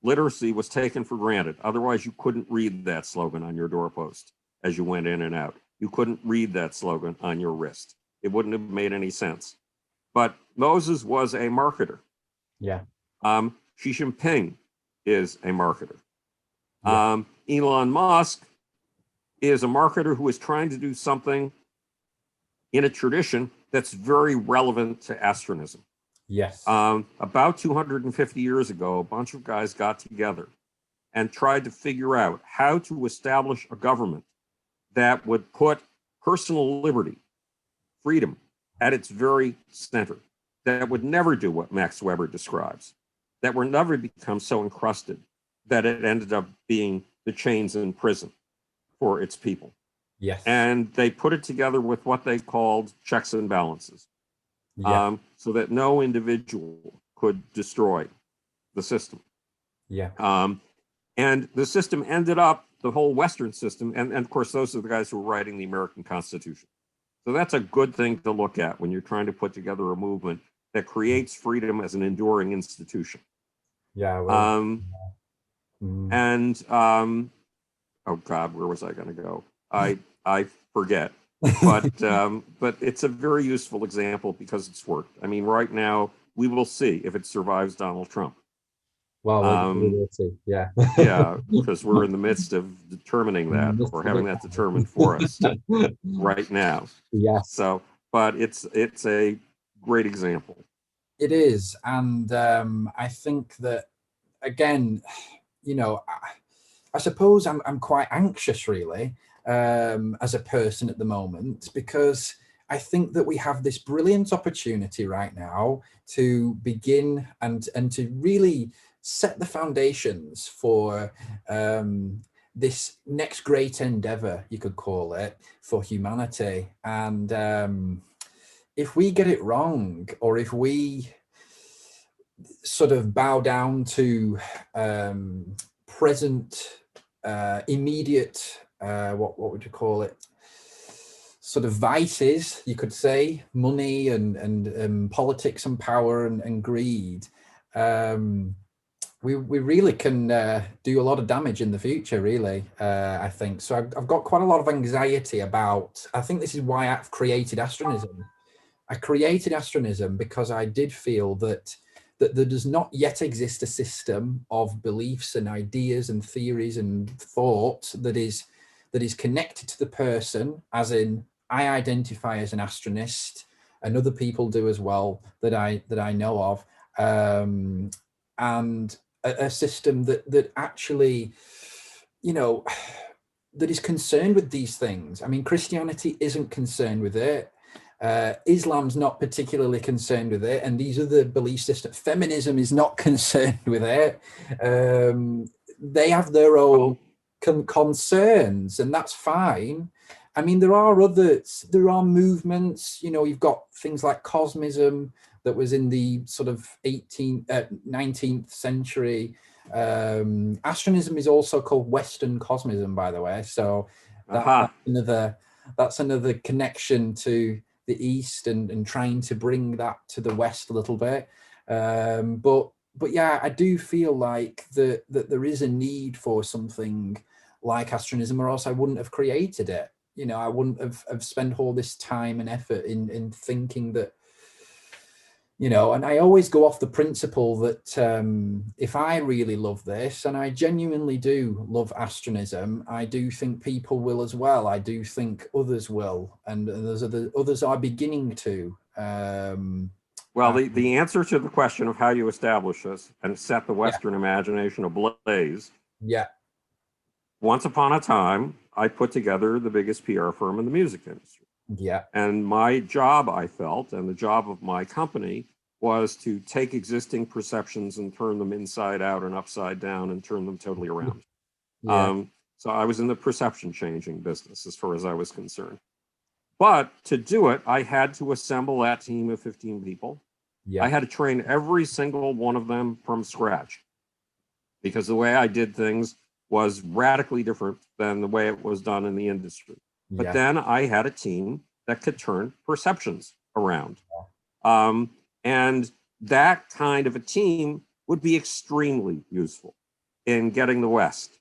Literacy was taken for granted. Otherwise, you couldn't read that slogan on your doorpost as you went in and out. You couldn't read that slogan on your wrist. It wouldn't have made any sense. But Moses was a marketer. Yeah. Xi Jinping is a marketer. Yeah. Elon Musk is a marketer who is trying to do something in a tradition that's very relevant to Astronism. Yes. About 250 years ago, a bunch of guys got together and tried to figure out how to establish a government that would put personal liberty, freedom, at its very center, that would never do what Max Weber describes, that would never become so encrusted that it ended up being the chains in prison for its people. Yes. And they put it together with what they called checks and balances, so that no individual could destroy the system. Yeah. And the system ended up, the whole Western system, and of course, those are the guys who were writing the American Constitution. So that's a good thing to look at when you're trying to put together a movement that creates freedom as an enduring institution. Yeah. Well, oh God, where was I going to go? I forget, but it's a very useful example because it's worked. I mean, right now we will see if it survives Donald Trump. Well, we'll see. Yeah. Yeah, because we're in the midst of determining that, or having that determined for us right now. Yeah. So, but it's a great example. It is. And I think that, again, you know, I suppose I'm quite anxious, really, as a person at the moment, because I think that we have this brilliant opportunity right now to begin and to really set the foundations for this next great endeavor, you could call it, for humanity. And if we get it wrong, or if we sort of bow down to present, immediate, what would you call it? Sort of vices, you could say, money and politics and power and greed. We really can do a lot of damage in the future, really, I think. So I've got quite a lot of anxiety about, I think this is why I've created Astronism. I created Astronism because I did feel that there does not yet exist a system of beliefs and ideas and theories and thought that is connected to the person, as in I identify as an astronist, and other people do as well that I know of, and a system that actually, you know, that is concerned with these things. I mean, Christianity isn't concerned with it. Islam's not particularly concerned with it, and these other belief systems, feminism is not concerned with it. They have their own concerns, and that's fine. I mean, there are movements, you know, you've got things like Cosmism that was in the sort of 19th century. Astronism is also called Western Cosmism, by the way. So that's another connection to the East and trying to bring that to the West a little bit. But yeah, I do feel like that there is a need for something like Astronism, or else I wouldn't have created it. You know, I wouldn't have spent all this time and effort in thinking that, you know, and I always go off the principle that if I really love this, and I genuinely do love Astronism, I do think people will as well. I do think others will, and others are beginning to. Well, the answer to the question of how you establish this and set the Western imagination ablaze. Yeah. Once upon a time, I put together the biggest PR firm in the music industry. Yeah. And my job, I felt, and the job of my company, was to take existing perceptions and turn them inside out and upside down and turn them totally around. Yeah. So I was in the perception changing business as far as I was concerned. But to do it, I had to assemble that team of 15 people. Yeah. I had to train every single one of them from scratch, because the way I did things was radically different than the way it was done in the industry. Yeah. But then I had a team that could turn perceptions around. Yeah. And that kind of a team would be extremely useful in getting the West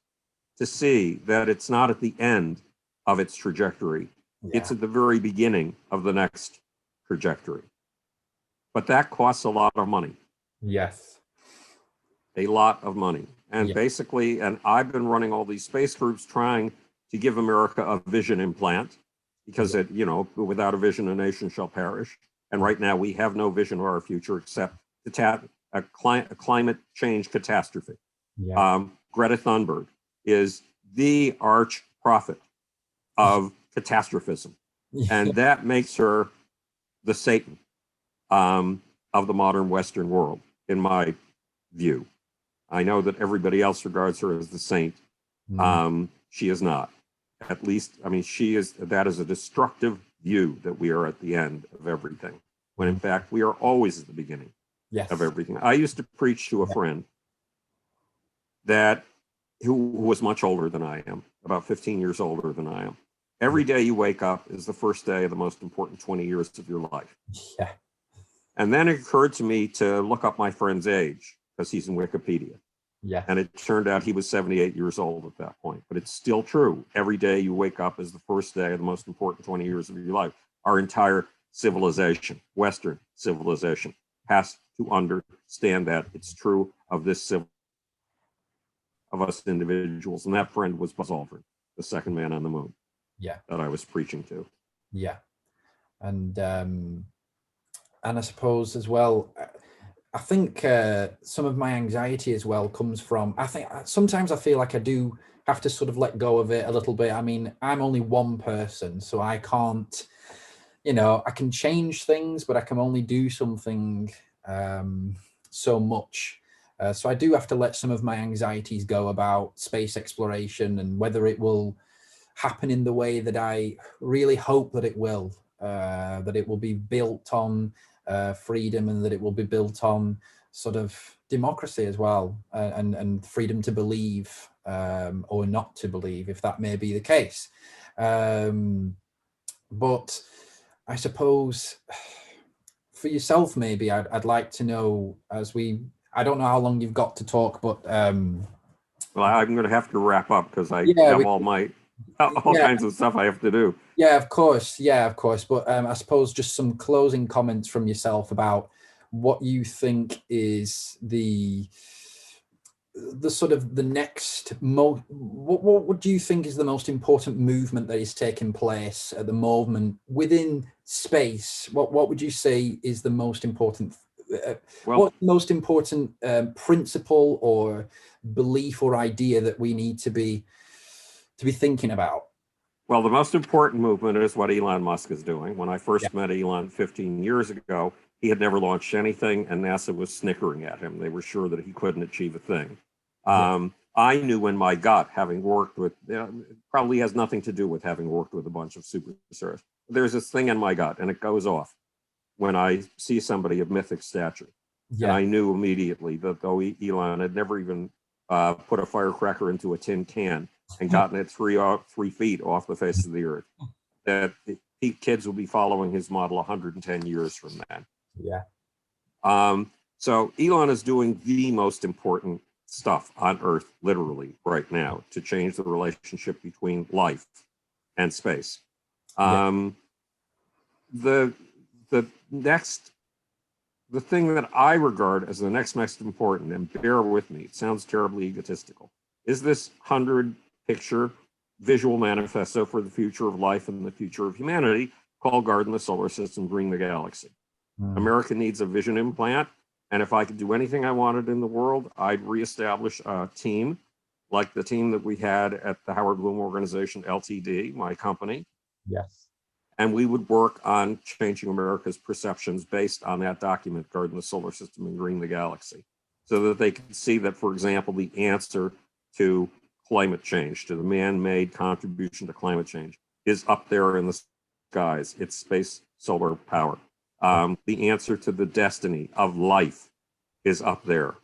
to see that it's not at the end of its trajectory. Yeah. It's at the very beginning of the next trajectory. But that costs a lot of money. Yes. A lot of money. And basically, and I've been running all these space groups trying to give America a vision implant, because it, you know, without a vision, a nation shall perish. And right now we have no vision of our future except a climate change catastrophe. Yeah. Greta Thunberg is the arch prophet of catastrophism. And that makes her the Satan of the modern Western world, in my view. I know that everybody else regards her as the saint. She is not. At least, I mean, that is a destructive view, that we are at the end of everything, when in fact we are always at the beginning of everything. I used to preach to a friend who was much older than I am, about 15 years older than I am. Every day you wake up is the first day of the most important 20 years of your life. Yeah. And then it occurred to me to look up my friend's age, because he's in Wikipedia. Yeah. And it turned out he was 78 years old at that point. But it's still true. Every day you wake up is the first day of the most important 20 years of your life. Our entire civilization, Western civilization, has to understand that. It's true of this of us individuals. And that friend was Buzz Aldrin, the second man on the moon. Yeah. That I was preaching to. Yeah. And I suppose as well, I think some of my anxiety as well comes from, I think sometimes I feel like I do have to sort of let go of it a little bit. I mean, I'm only one person, so I can't, I can change things, but I can only do something so much. So I do have to let some of my anxieties go about space exploration and whether it will happen in the way that I really hope that it will be built on freedom, and that it will be built on sort of democracy as well, and freedom to believe or not to believe, if that may be the case. But I suppose for yourself, maybe I'd like to know, I don't know how long you've got to talk, but well, I'm going to have to wrap up because I yeah, have all kinds of stuff I have to do. Yeah, of course. But I suppose just some closing comments from yourself about what you think is the sort of the next what do you think is the most important movement that is taking place at the moment within space? What would you say is the most important what's the most important principle or belief or idea that we need to be thinking about? Well, the most important movement is what Elon Musk is doing. When I first met Elon 15 years ago, he had never launched anything, and NASA was snickering at him. They were sure that he couldn't achieve a thing. I knew in my gut, having worked with, probably has nothing to do with having worked with a bunch of superstars. There's this thing in my gut, and it goes off when I see somebody of mythic stature. And I knew immediately that though Elon had never even put a firecracker into a tin can and gotten it 3 feet off the face of the earth, that kids will be following his model 110 years from that. So Elon is doing the most important stuff on Earth, literally, right now, to change the relationship between life and space. The thing that I regard as the next most important, and bear with me, it sounds terribly egotistical, is this 100-picture visual manifesto for the future of life and the future of humanity called Garden the Solar System, Green the Galaxy. America needs a vision implant, and if I could do anything I wanted in the world, I'd reestablish a team like the team that we had at the Howard Bloom Organization, LTD, my company. And we would work on changing America's perceptions based on that document, Garden the Solar System and Green the Galaxy, so that they could see that, for example, the answer to climate change, to the man-made contribution to climate change, is up there in the skies. It's space solar power. The answer to the destiny of life is up there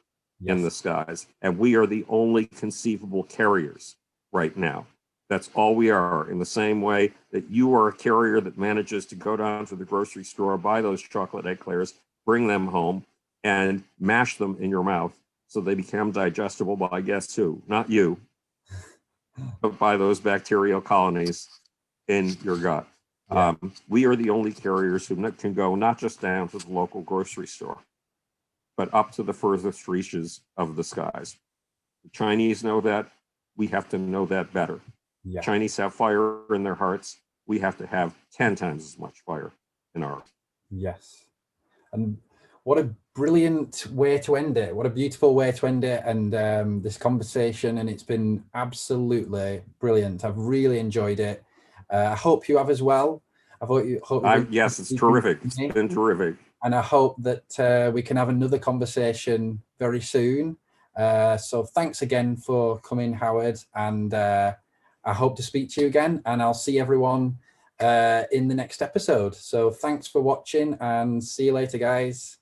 in the skies. And we are the only conceivable carriers right now. That's all we are, in the same way that you are a carrier that manages to go down to the grocery store, buy those chocolate eclairs, bring them home, and mash them in your mouth so they become digestible by guess who? Not you, but by those bacterial colonies in your gut. We are the only carriers who can go not just down to the local grocery store, but up to the furthest reaches of the skies. The Chinese know that. We have to know that better. Chinese have fire in their hearts. We have to have 10 times as much fire in ours. And what a brilliant way to end it. What a beautiful way to end it. And this conversation, and it's been absolutely brilliant. I've really enjoyed it. I hope you have as well. Yes, it's terrific. It's been terrific. And I hope that we can have another conversation very soon. So thanks again for coming, Howard. And I hope to speak to you again. And I'll see everyone in the next episode. So thanks for watching, and see you later, guys.